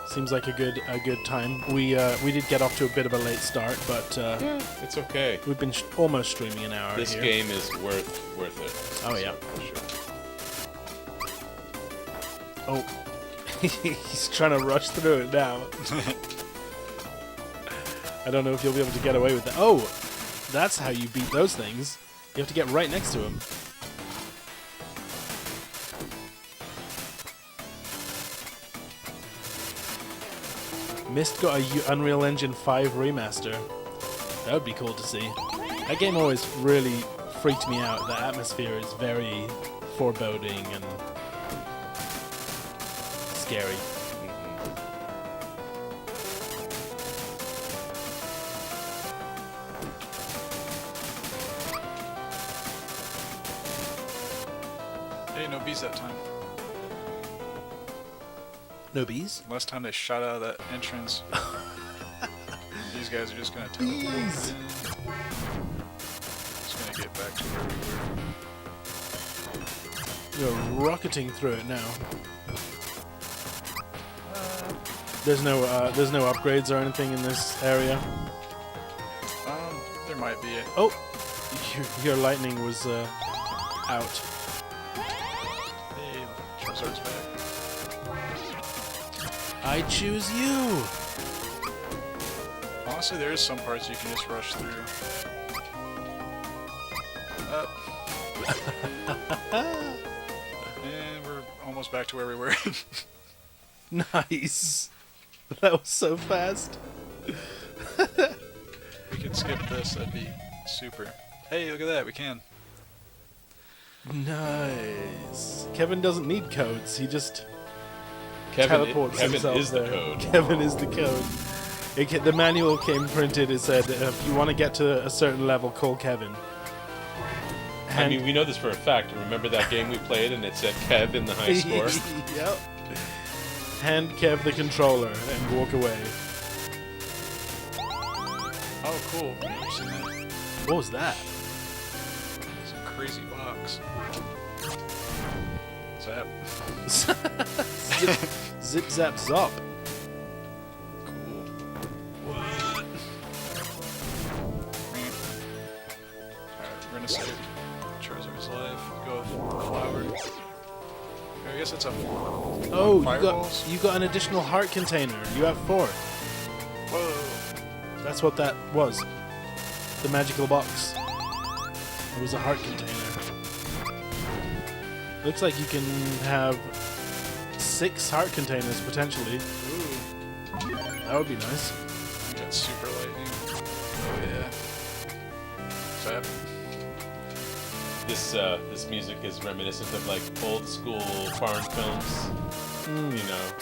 Speaker 3: Seems like a good time. We did get off to a bit of a late start, but
Speaker 1: Yeah, it's okay.
Speaker 3: we've been almost streaming an hour
Speaker 1: This
Speaker 3: here.
Speaker 1: game is worth it.
Speaker 3: Oh, yeah.
Speaker 1: for sure.
Speaker 3: Oh, he's trying to rush through it now. I don't know if you'll be able to get away with that. Oh, that's how you beat those things. You have to get right next to him. Myst got a Unreal Engine 5 remaster. That would be cool to see. That game always really freaked me out. The atmosphere is very foreboding and scary.
Speaker 2: Hey, no bees that time.
Speaker 3: No bees?
Speaker 2: Last time they shot out of that entrance. These guys are just gonna teleport.
Speaker 3: Bees!
Speaker 2: Just gonna get back to where we were.
Speaker 3: You're rocketing through it now. There's no upgrades or anything in this area.
Speaker 2: There might be.
Speaker 3: Oh, your lightning was out.
Speaker 2: Hey, Charizard's back.
Speaker 3: I choose you.
Speaker 2: Honestly, there is some parts you can just rush through. And we're almost back to where we were.
Speaker 3: Nice. That was so fast.
Speaker 2: We could skip this, that'd be super. Hey, look at that, we can.
Speaker 3: Nice. Kevin doesn't need codes. He just
Speaker 1: Kevin
Speaker 3: teleports himself
Speaker 1: is the
Speaker 3: there.
Speaker 1: code.
Speaker 3: Kevin is the code. The manual came printed. It said, if you want to get to a certain level, call Kevin.
Speaker 1: I mean, we know this for a fact. Remember that game we played and it said Kev in the high score?
Speaker 3: Yep. Hand Kev the controller and walk away.
Speaker 2: Oh, cool. Never seen that.
Speaker 3: What was that?
Speaker 2: It's a crazy box. Zap.
Speaker 3: Zip zap zop.
Speaker 2: Cool. What? Alright, we're gonna save Charizard's life. Go with Flower. I guess it's a
Speaker 3: Oh,
Speaker 2: fireballs.
Speaker 3: you got an additional heart container. You have 4.
Speaker 2: Whoa.
Speaker 3: That's what that was. The magical box. It was a heart container. Looks like you can have 6 heart containers potentially.
Speaker 2: Ooh.
Speaker 3: That would be nice.
Speaker 2: We got super lightning. Oh yeah. Zap.
Speaker 1: This music is reminiscent of like old school foreign films. You know,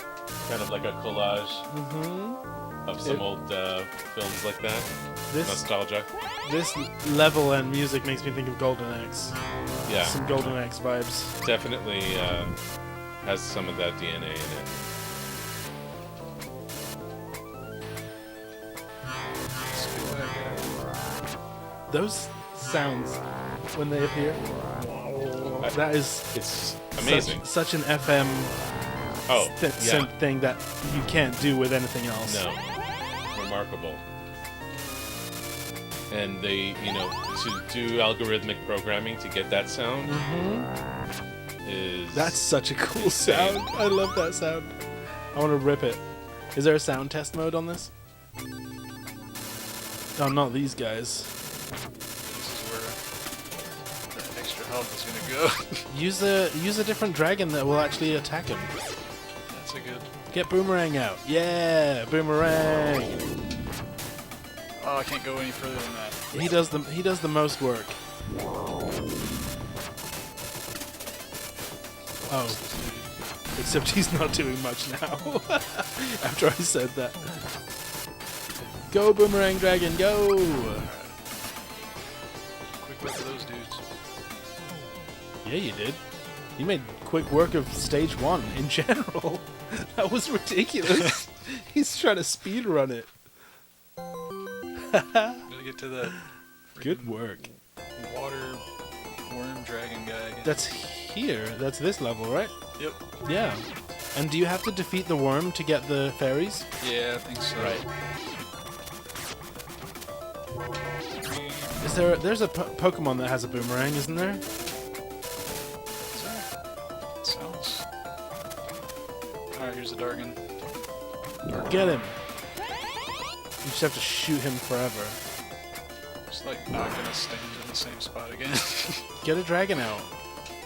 Speaker 1: Kind of like a collage
Speaker 3: Mm-hmm.
Speaker 1: of some old films like that.
Speaker 3: This
Speaker 1: Nostalgia.
Speaker 3: this level and music makes me think of Golden Axe.
Speaker 1: Yeah.
Speaker 3: Some Golden Axe vibes.
Speaker 1: Definitely has some of that DNA in it.
Speaker 3: Those sounds when they appear. That is
Speaker 1: It's amazing.
Speaker 3: Such an FM
Speaker 1: Oh, yeah.
Speaker 3: synth thing that you can't do with anything else.
Speaker 1: No. Remarkable. And they, to do algorithmic programming to get that sound is...
Speaker 3: That's such a cool
Speaker 1: insane.
Speaker 3: sound. I love that sound. I want to rip it. Is there a sound test mode on this? Oh, not these guys.
Speaker 2: This is where the extra health is gonna go.
Speaker 3: Use a different dragon that will actually attack him.
Speaker 2: That's a good.
Speaker 3: Get Boomerang out. Yeah, Boomerang.
Speaker 2: Oh, I can't go any further than that.
Speaker 3: He does the most work. Oh. Except he's not doing much now. After I said that. Go, Boomerang Dragon, go!
Speaker 2: Quick work of those dudes.
Speaker 3: Yeah, you did. You made quick work of stage 1 in general. That was ridiculous. He's trying to speed run it.
Speaker 2: Gotta get to that.
Speaker 3: Good work.
Speaker 2: Water worm dragon guy again.
Speaker 3: That's here. That's this level, right?
Speaker 2: Yep.
Speaker 3: Yeah. And do you have to defeat the worm to get the fairies?
Speaker 2: Yeah, I think so.
Speaker 3: Right. There's a Pokemon that has a boomerang, isn't there?
Speaker 2: Sounds. Alright, here's the Dargan.
Speaker 3: Get him. You just have to shoot him forever.
Speaker 2: Just like not gonna stand in the same spot again.
Speaker 3: Get a dragon out.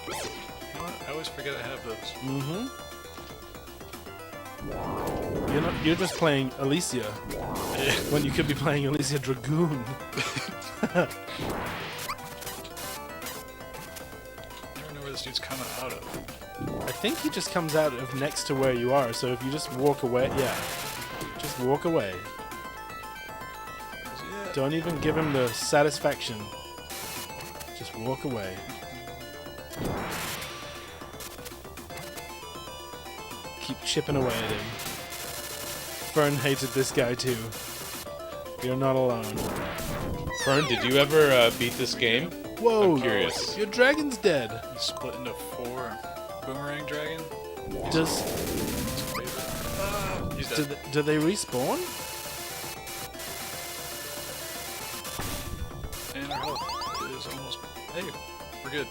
Speaker 2: You know what? I always forget I have those.
Speaker 3: Mm-hmm. You're just playing Alisia when you could be playing Alisia Dragoon.
Speaker 2: I never know where this dude's coming out of.
Speaker 3: I think he just comes out of next to where you are, so if you just walk away, yeah. Just walk away.
Speaker 2: Where's he at?
Speaker 3: Don't even give him the satisfaction. Just walk away. Keep chipping away at him. Fern hated this guy too. You're not alone.
Speaker 1: Fern, did you ever beat this game?
Speaker 3: Whoa!
Speaker 1: I'm curious.
Speaker 3: Your dragon's dead.
Speaker 2: He's split into 4. Boomerang dragon.
Speaker 3: Does
Speaker 2: He's dead.
Speaker 3: do they respawn?
Speaker 2: And our health is almost. Hey, we're good.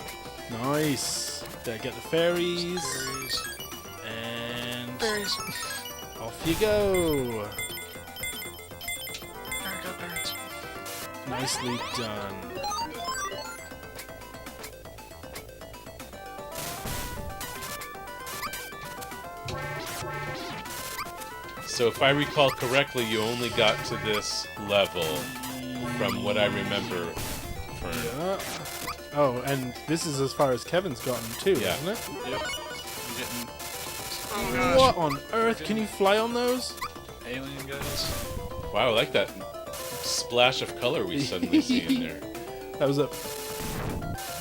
Speaker 3: Nice. Gotta get the fairies.
Speaker 2: Berries.
Speaker 3: And
Speaker 2: Berries.
Speaker 3: off you go.
Speaker 2: Alright, got berries.
Speaker 3: Nicely done.
Speaker 1: So if I recall correctly, you only got to this level from what I remember. Fern.
Speaker 3: Yeah. Oh, and this is as far as Kevin's gotten too,
Speaker 1: Yeah.
Speaker 3: isn't it?
Speaker 2: Yep. I'm getting. Oh gosh.
Speaker 3: What on earth? Can you fly on those?
Speaker 2: Alien guys.
Speaker 1: Wow, I like that splash of color we suddenly see in there.
Speaker 3: That was a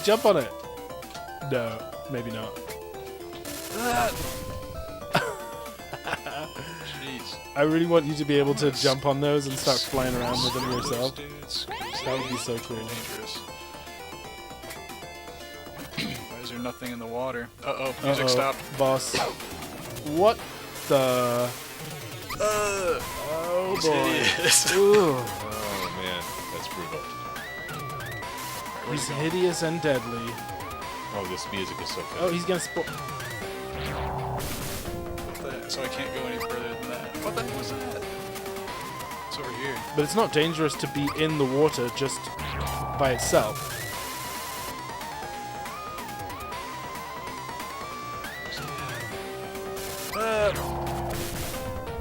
Speaker 3: jump on it. No, maybe not.
Speaker 2: Jeez.
Speaker 3: I really want you to be able to jump on those and start flying around with them
Speaker 2: Those
Speaker 3: yourself.
Speaker 2: dudes, 'cause
Speaker 3: That would be so
Speaker 2: they're
Speaker 3: cool.
Speaker 2: dangerous. Why is there nothing in the water? Uh-oh, music stopped.
Speaker 3: Boss. What the?
Speaker 2: Oh
Speaker 3: boy.
Speaker 2: hideous.
Speaker 3: Ooh.
Speaker 1: Oh man, that's brutal.
Speaker 3: He's hideous and deadly.
Speaker 1: Oh, this music is so good.
Speaker 3: Oh, he's gonna spawn.
Speaker 2: So I can't go any further than that. What the heck was that? It's over here.
Speaker 3: But it's not dangerous to be in the water just by itself.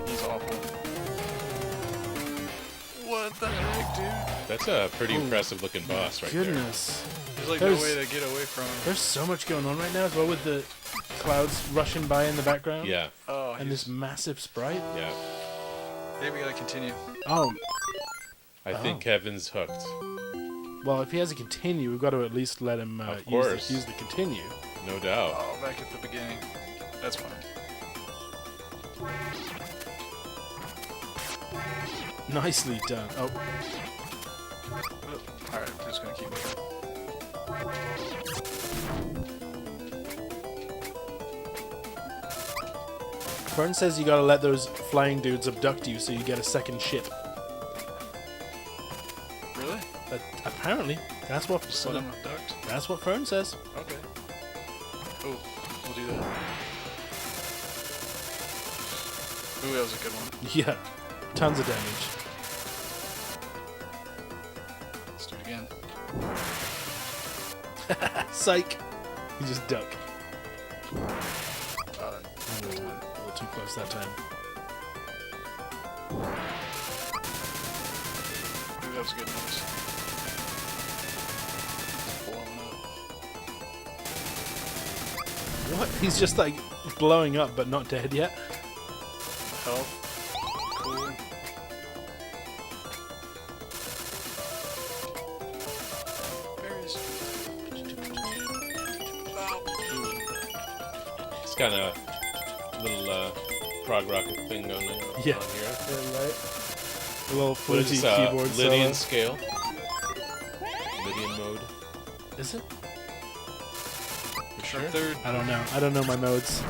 Speaker 2: He's awful. What the heck, dude?
Speaker 1: That's a pretty impressive looking boss right
Speaker 3: Goodness.
Speaker 2: There's like
Speaker 3: There's-
Speaker 2: no way to get away from him.
Speaker 3: There's so much going on right now as well with the clouds rushing by in the
Speaker 1: there.
Speaker 3: background.
Speaker 1: Yeah.
Speaker 2: Oh,
Speaker 3: And this massive sprite?
Speaker 1: Yeah.
Speaker 2: Hey, we gotta continue.
Speaker 3: Oh,
Speaker 1: I think Kevin's hooked.
Speaker 3: well, if he has a continue, we've got to at least let him
Speaker 1: Of
Speaker 3: use
Speaker 1: course.
Speaker 3: the continue.
Speaker 1: No doubt.
Speaker 2: Oh, back at the beginning. That's fine.
Speaker 3: Nicely done. Oh,
Speaker 2: Alright, we're just gonna keep moving.
Speaker 3: Fern says you got to let those flying dudes abduct you so you get a second ship.
Speaker 2: Really?
Speaker 3: Apparently, that's what
Speaker 2: Just let him abduct?
Speaker 3: that's what Fern says.
Speaker 2: Okay. Oh, we'll do that. Ooh, that was a good one.
Speaker 3: Yeah, tons of damage.
Speaker 2: Let's do it again.
Speaker 3: Psych. You just duck.
Speaker 2: Uh,
Speaker 3: A little too close that time.
Speaker 2: Ooh, that was a good noise. Blowing up.
Speaker 3: What? He's just like blowing up but not dead yet?
Speaker 2: Health. Cool. Berries. Ooh.
Speaker 1: It's kind of little prog rock thing going on
Speaker 3: Yeah.
Speaker 1: on here.
Speaker 3: Right. A little
Speaker 1: What is
Speaker 3: fluty
Speaker 1: this,
Speaker 3: keyboard
Speaker 1: Lydian
Speaker 3: solo.
Speaker 1: scale? Lydian mode?
Speaker 3: Is it?
Speaker 1: For sure.
Speaker 2: Third.
Speaker 3: I don't know. I don't know my modes.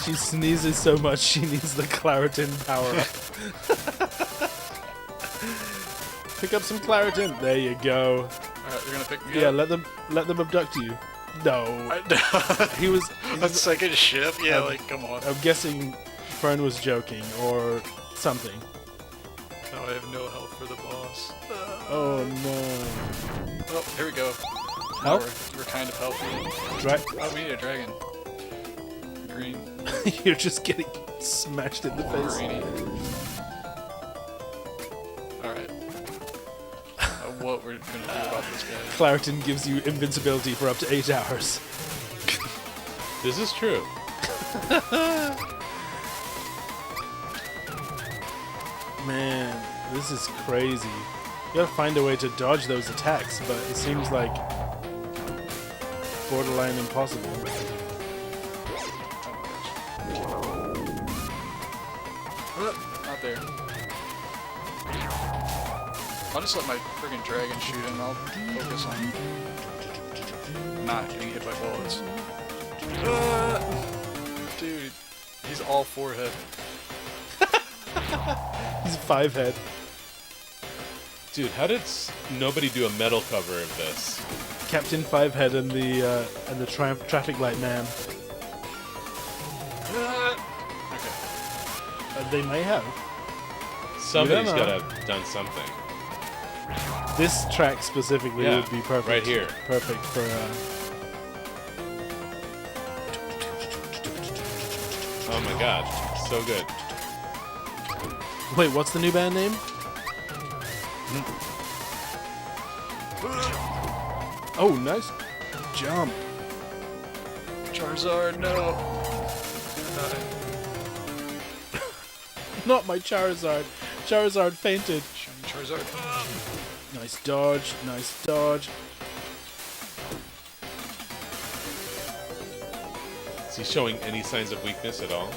Speaker 3: She sneezes so much she needs the Claritin power up. Pick up some Claritin. There you go.
Speaker 2: Alright, you're gonna pick me
Speaker 3: Yeah,
Speaker 2: up?
Speaker 3: let them abduct you. No. He was
Speaker 2: A second ship? Yeah, like, come on.
Speaker 3: I'm guessing Fern was joking or something.
Speaker 2: Now I have no help for the boss.
Speaker 3: Oh no.
Speaker 2: Oh, here we go.
Speaker 3: Help?
Speaker 2: Now we're kind of helping.
Speaker 3: Right.
Speaker 2: Oh, we need a dragon. Green.
Speaker 3: You're just getting smashed in the face.
Speaker 2: Greeny. Alright. What we're gonna do about this guy.
Speaker 3: Claritin gives you invincibility for up to 8 hours.
Speaker 1: This is true.
Speaker 3: Man, this is crazy. You gotta find a way to dodge those attacks, but it seems like borderline impossible.
Speaker 2: Not there. I'll just let my friggin' dragon shoot him. I'll focus on not getting hit by bullets. Dude, he's all forehead.
Speaker 3: He's 5 head.
Speaker 1: Dude, how did nobody do a metal cover of this?
Speaker 3: Captain 5 head and the traffic light man.
Speaker 2: Okay.
Speaker 3: They may have.
Speaker 1: Somebody's
Speaker 3: You don't
Speaker 1: got
Speaker 3: know.
Speaker 1: to have done something.
Speaker 3: This track specifically
Speaker 1: Yeah,
Speaker 3: would be perfect.
Speaker 1: right here.
Speaker 3: Perfect for.
Speaker 1: Oh my god, so good.
Speaker 3: Wait, what's the new band name? Oh, nice jump.
Speaker 2: Charizard, no.
Speaker 3: Not my Charizard. Charizard fainted.
Speaker 2: Shiny Charizard.
Speaker 3: Nice dodge. Nice dodge.
Speaker 1: Is he showing any signs of weakness at all?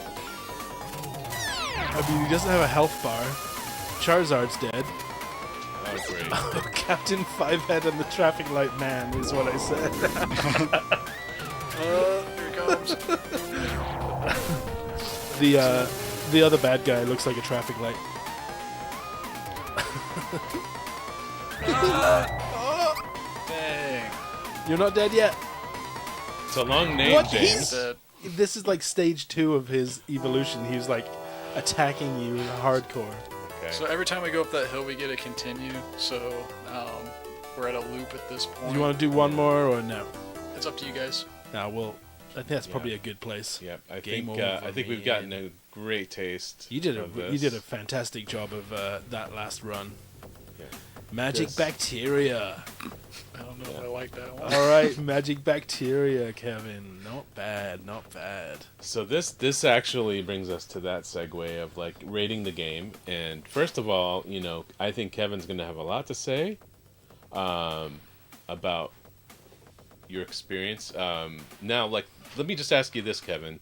Speaker 3: I mean, he doesn't have a health bar. Charizard's dead.
Speaker 1: Oh, great.
Speaker 3: Captain 5-Head and the Traffic Light Man is what I said.
Speaker 2: Here he comes.
Speaker 3: The other bad guy looks like a traffic light.
Speaker 2: Dang.
Speaker 3: You're not dead yet.
Speaker 1: It's a long name,
Speaker 3: What?
Speaker 1: James.
Speaker 2: Dead.
Speaker 3: This is like stage 2 of his evolution. He was like attacking you hardcore.
Speaker 1: Okay.
Speaker 2: So every time we go up that hill, we get a continue. So we're at a loop at this point.
Speaker 3: You want to do one more or no?
Speaker 2: It's up to you guys.
Speaker 3: No, well, I think that's probably
Speaker 1: Yeah.
Speaker 3: a good place.
Speaker 1: Yep,
Speaker 3: Game
Speaker 1: I
Speaker 3: over,
Speaker 1: think we've gotten a great taste.
Speaker 3: You did
Speaker 1: of
Speaker 3: a
Speaker 1: this.
Speaker 3: fantastic job of that last run.
Speaker 1: Yeah.
Speaker 3: Magic
Speaker 1: Yes.
Speaker 3: Bacteria.
Speaker 2: I don't know if I like that one.
Speaker 3: All right, Magic Bacteria, Kevin. Not bad, not bad.
Speaker 1: So this actually brings us to that segue of like rating the game. And first of all, I think Kevin's going to have a lot to say about your experience. Now, like, let me just ask you this, Kevin.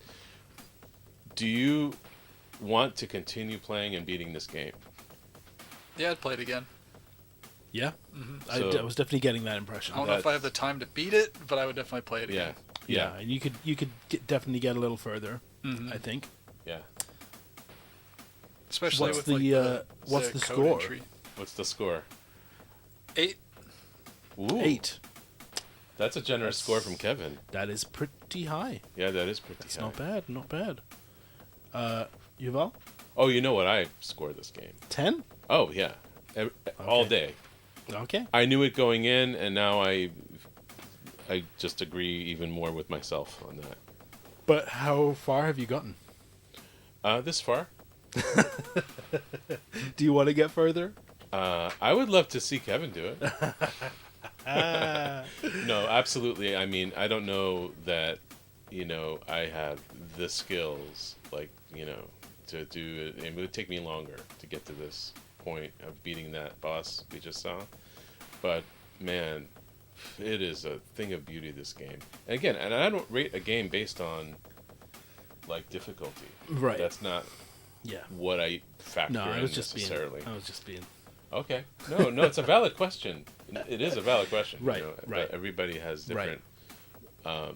Speaker 1: Do you want to continue playing and beating this game?
Speaker 2: Yeah, I'd play it again.
Speaker 3: Yeah,
Speaker 1: So-
Speaker 3: I was definitely getting that impression.
Speaker 2: I don't know if I have the time to beat it, but I would definitely play it
Speaker 1: Yeah.
Speaker 2: again.
Speaker 1: Yeah.
Speaker 3: and you could definitely get a little further. I think.
Speaker 1: Yeah.
Speaker 2: Especially
Speaker 3: What's
Speaker 2: with
Speaker 3: the,
Speaker 2: like
Speaker 3: what's
Speaker 2: the
Speaker 3: the
Speaker 2: code
Speaker 3: score?
Speaker 2: entry.
Speaker 1: What's the score?
Speaker 2: 8.
Speaker 1: Ooh,
Speaker 3: 8.
Speaker 1: That's a generous score from Kevin.
Speaker 3: That is pretty high.
Speaker 1: Yeah, that is pretty
Speaker 3: That's
Speaker 1: high.
Speaker 3: not bad. Not bad. Yuval,
Speaker 1: Oh, you know what I scored this game?
Speaker 3: 10.
Speaker 1: Oh, yeah. All day.
Speaker 3: Okay.
Speaker 1: I knew it going in, and now I just agree even more with myself on that.
Speaker 3: But how far have you gotten?
Speaker 1: This far?
Speaker 3: Do you want to get further?
Speaker 1: I would love to see Kevin do it. No, absolutely. I mean, I don't know that, I have the skills, like, to do it. It would take me longer to get to this point of beating that boss we just saw. But, man, it is a thing of beauty, this game. And again, and I don't rate a game based on, like, difficulty.
Speaker 3: Right.
Speaker 1: That's not
Speaker 3: Yeah.
Speaker 1: what I factor
Speaker 3: No, I
Speaker 1: in
Speaker 3: was just
Speaker 1: necessarily.
Speaker 3: being. I was just being.
Speaker 1: Okay. No, it's a valid question. It is a valid question.
Speaker 3: Right,
Speaker 1: But
Speaker 3: right.
Speaker 1: everybody has different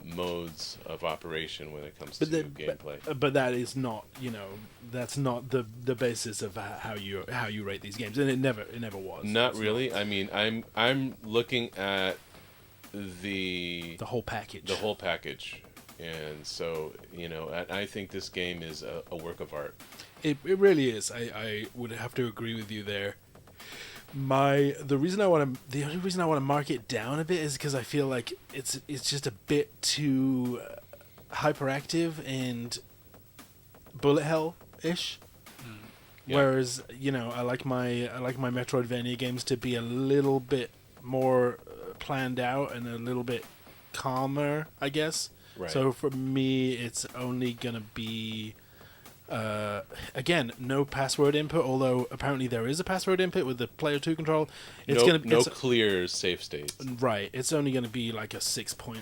Speaker 1: modes of operation when it comes
Speaker 3: But
Speaker 1: to
Speaker 3: the,
Speaker 1: gameplay.
Speaker 3: but that is not, that's not the basis of how you rate these games, and it never was.
Speaker 1: Not
Speaker 3: It's
Speaker 1: really. I mean, I'm looking at the
Speaker 3: the whole package.
Speaker 1: whole package, and so I think this game is a work of art.
Speaker 3: It really is. I would have to agree with you there. The only reason I want to mark it down a bit is because I feel like it's just a bit too hyperactive and bullet hell ish.
Speaker 1: Yeah.
Speaker 3: Whereas I like my Metroidvania games to be a little bit more planned out and a little bit calmer, I guess.
Speaker 1: Right.
Speaker 3: So for me, it's only gonna be. Again, no password input. Although apparently there is a password input with the player 2 control. It's
Speaker 1: no clear save states.
Speaker 3: right. It's only gonna be like a 6.5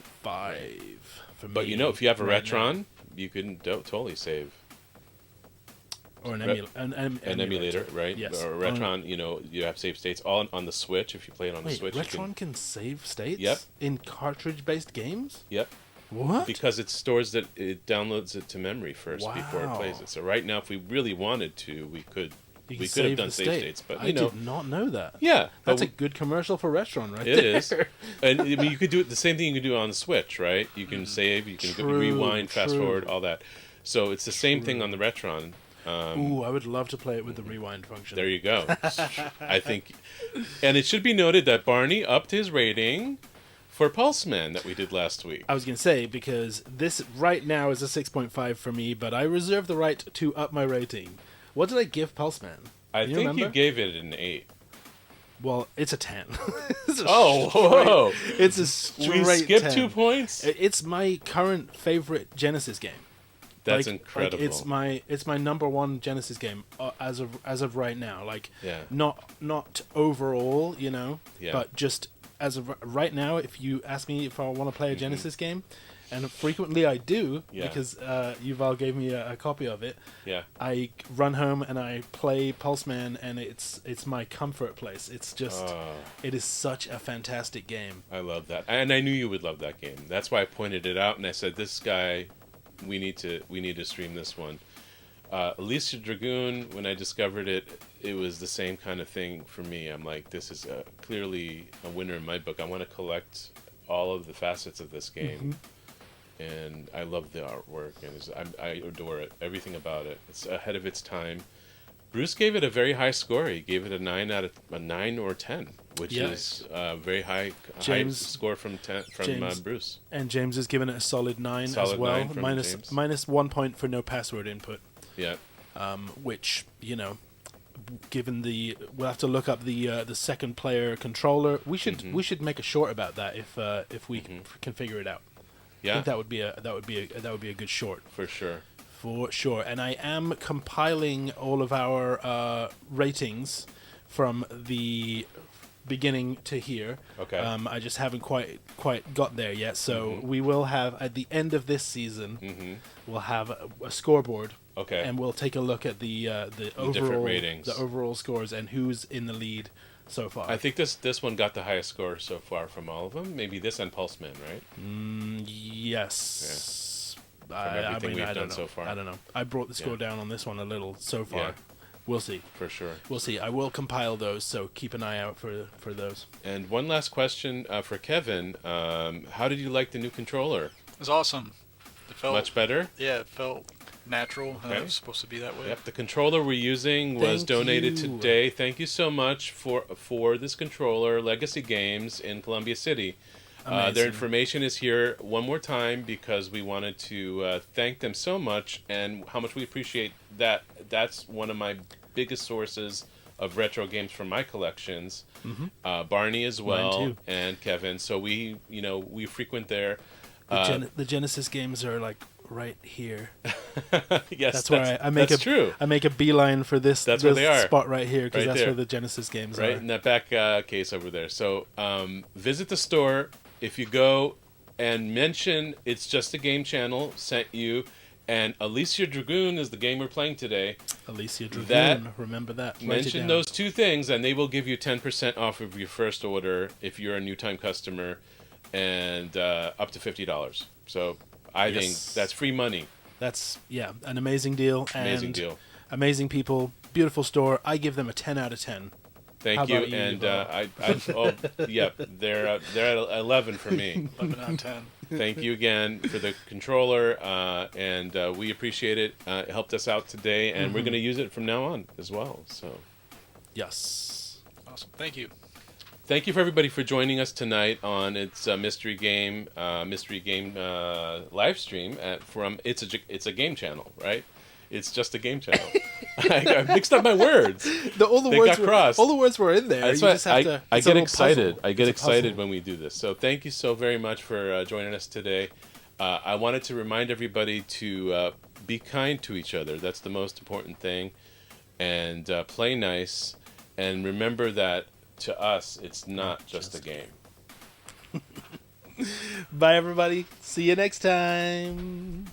Speaker 3: for me.
Speaker 1: But if you have a
Speaker 3: right now.
Speaker 1: Retron, you can totally save.
Speaker 3: or an
Speaker 1: Emulator, right?
Speaker 3: Yes.
Speaker 1: Or a Retron, you have save states all on the Switch. If you play it on the
Speaker 3: Wait,
Speaker 1: Switch,
Speaker 3: Retron can save states.
Speaker 1: Yep.
Speaker 3: In cartridge-based games.
Speaker 1: Yep.
Speaker 3: What?
Speaker 1: Because it downloads it to memory first before it plays
Speaker 3: Wow.
Speaker 1: it. So right now, if we really wanted to, we could
Speaker 3: You
Speaker 1: we
Speaker 3: can
Speaker 1: could have
Speaker 3: save
Speaker 1: done
Speaker 3: the
Speaker 1: save
Speaker 3: state.
Speaker 1: states. But
Speaker 3: I did not know that.
Speaker 1: yeah,
Speaker 3: That's a
Speaker 1: but
Speaker 3: good commercial for Retron, right
Speaker 1: it
Speaker 3: there.
Speaker 1: is. And I mean, you could do it the same thing you can do on the Switch, right? You can save, you can
Speaker 3: True,
Speaker 1: rewind, fast
Speaker 3: true.
Speaker 1: forward, all that. So it's the same thing on the Retron.
Speaker 3: Ooh, I would love to play it with the rewind function.
Speaker 1: There you go. I think, and it should be noted that Barney upped his rating for Pulseman that we did last week.
Speaker 3: I was going to say, because this right now is a 6.5 for me, but I reserve the right to up my rating. What did I give Pulseman?
Speaker 1: I
Speaker 3: You
Speaker 1: think
Speaker 3: remember?
Speaker 1: you gave it an 8.
Speaker 3: Well, it's a 10. It's a
Speaker 1: Oh,
Speaker 3: straight-
Speaker 1: whoa!
Speaker 3: It's a straight
Speaker 1: We skipped
Speaker 3: 10.
Speaker 1: 2 points.
Speaker 3: It's my current favorite Genesis game.
Speaker 1: That's
Speaker 3: Like,
Speaker 1: incredible.
Speaker 3: it's my number one Genesis game as of right now. Like,
Speaker 1: Yeah.
Speaker 3: not overall,
Speaker 1: Yeah.
Speaker 3: but just as of right now. If you ask me if I want to play a Genesis game, and frequently I do,
Speaker 1: Yeah.
Speaker 3: because Yuval gave me a copy of it.
Speaker 1: Yeah.
Speaker 3: I run home and I play Pulseman, and it's my comfort place. It's just it is such a fantastic game.
Speaker 1: I love that, and I knew you would love that game. That's why I pointed it out, and I said, "This guy, we need to stream this one." Alisia Dragoon, when I discovered it, it was the same kind of thing for me. I'm like, this is clearly a winner in my book. I want to collect all of the facets of this game, and I love the artwork, and I adore it. Everything about it. It's ahead of its time. Bruce gave it a very high score. He gave it a 9 or 10, which
Speaker 3: Yeah.
Speaker 1: is a very high
Speaker 3: James-
Speaker 1: score from
Speaker 3: James-
Speaker 1: Bruce.
Speaker 3: And James has given it a solid 9 as
Speaker 1: Solid
Speaker 3: well,
Speaker 1: 9 from James.
Speaker 3: minus 1 point for no password input.
Speaker 1: Yeah.
Speaker 3: Which we'll have to look up the second player controller. We should make a short about that if we can figure it out. I
Speaker 1: Yeah,
Speaker 3: think that would be a good short.
Speaker 1: for sure.
Speaker 3: For sure. And I am compiling all of our ratings from the beginning to here.
Speaker 1: Okay.
Speaker 3: I just haven't quite got there yet. So we will have, at the end of this season, we'll have a scoreboard.
Speaker 1: Okay.
Speaker 3: And we'll take a look at the overall
Speaker 1: different ratings.
Speaker 3: the overall scores and who's in the lead so far.
Speaker 1: I think this one got the highest score so far from all of them. Maybe this and Pulse Man, right?
Speaker 3: Yes.
Speaker 1: everything we've
Speaker 3: I don't
Speaker 1: done
Speaker 3: know.
Speaker 1: so far.
Speaker 3: I don't know. I brought the score down on this one a little so far.
Speaker 1: Yeah.
Speaker 3: We'll see.
Speaker 1: For sure.
Speaker 3: We'll see. I will compile those, so keep an eye out for those.
Speaker 1: And one last question for Kevin. How did you like the new controller?
Speaker 2: It was awesome. It felt
Speaker 1: Much better?
Speaker 2: Yeah, it felt natural.
Speaker 1: Okay.
Speaker 2: It was supposed to be that way.
Speaker 1: Yep, the controller we're using was
Speaker 3: Thank
Speaker 1: donated
Speaker 3: you.
Speaker 1: today. Thank you so much for this controller, Legacy Games in Columbia City. Their
Speaker 3: Amazing.
Speaker 1: information is here one more time because we wanted to thank them so much and how much we appreciate that. That's one of my biggest sources of retro games from my collections. Barney as well,
Speaker 3: too.
Speaker 1: and Kevin. So we frequent there.
Speaker 3: The Genesis games are like right here.
Speaker 1: Yes,
Speaker 3: That's where I make
Speaker 1: that's true.
Speaker 3: I make a beeline for this.
Speaker 1: That's where
Speaker 3: this
Speaker 1: they are.
Speaker 3: spot right here because
Speaker 1: Right
Speaker 3: that's
Speaker 1: there.
Speaker 3: where the Genesis games
Speaker 1: Right
Speaker 3: are.
Speaker 1: in that back case over there. So visit the store. If you go and mention It's Just a Game Channel sent you, and Alisia Dragoon is the game we're playing today.
Speaker 3: Alisia Dragoon.
Speaker 1: That-
Speaker 3: Remember that. Write it
Speaker 1: Mention
Speaker 3: down.
Speaker 1: those two things, and they will give you 10% off of your first order if you're a new time customer, and up to $50. So I
Speaker 3: Yes.
Speaker 1: think that's free money.
Speaker 3: That's an amazing deal.
Speaker 1: Amazing
Speaker 3: and
Speaker 1: deal.
Speaker 3: Amazing people. Beautiful store. I give them a 10 out of 10.
Speaker 1: Thank
Speaker 3: How
Speaker 1: you.
Speaker 3: about you,
Speaker 1: And
Speaker 3: Bob?
Speaker 1: they're at 11 for me.
Speaker 2: 11 out of 10.
Speaker 1: Thank you again for the controller, and we appreciate it. It helped us out today, and we're going to use it from now on as well. So,
Speaker 3: Yes.
Speaker 2: Awesome. Thank you.
Speaker 1: thank you for everybody for joining us tonight on its mystery game live stream from it's a game channel, right? It's just a game channel. I mixed up my words.
Speaker 3: All the
Speaker 1: They
Speaker 3: words
Speaker 1: got crossed.
Speaker 3: All the words were in there.
Speaker 1: That's
Speaker 3: You
Speaker 1: why
Speaker 3: just have to.
Speaker 1: I
Speaker 3: it's a
Speaker 1: get
Speaker 3: little
Speaker 1: excited.
Speaker 3: puzzle.
Speaker 1: I get
Speaker 3: It's a
Speaker 1: excited
Speaker 3: puzzle.
Speaker 1: when we do this. So thank you so very much for joining us today. I wanted to remind everybody to be kind to each other. That's the most important thing. And play nice. And remember that to us, it's not just a game.
Speaker 3: Bye, everybody. See you next time.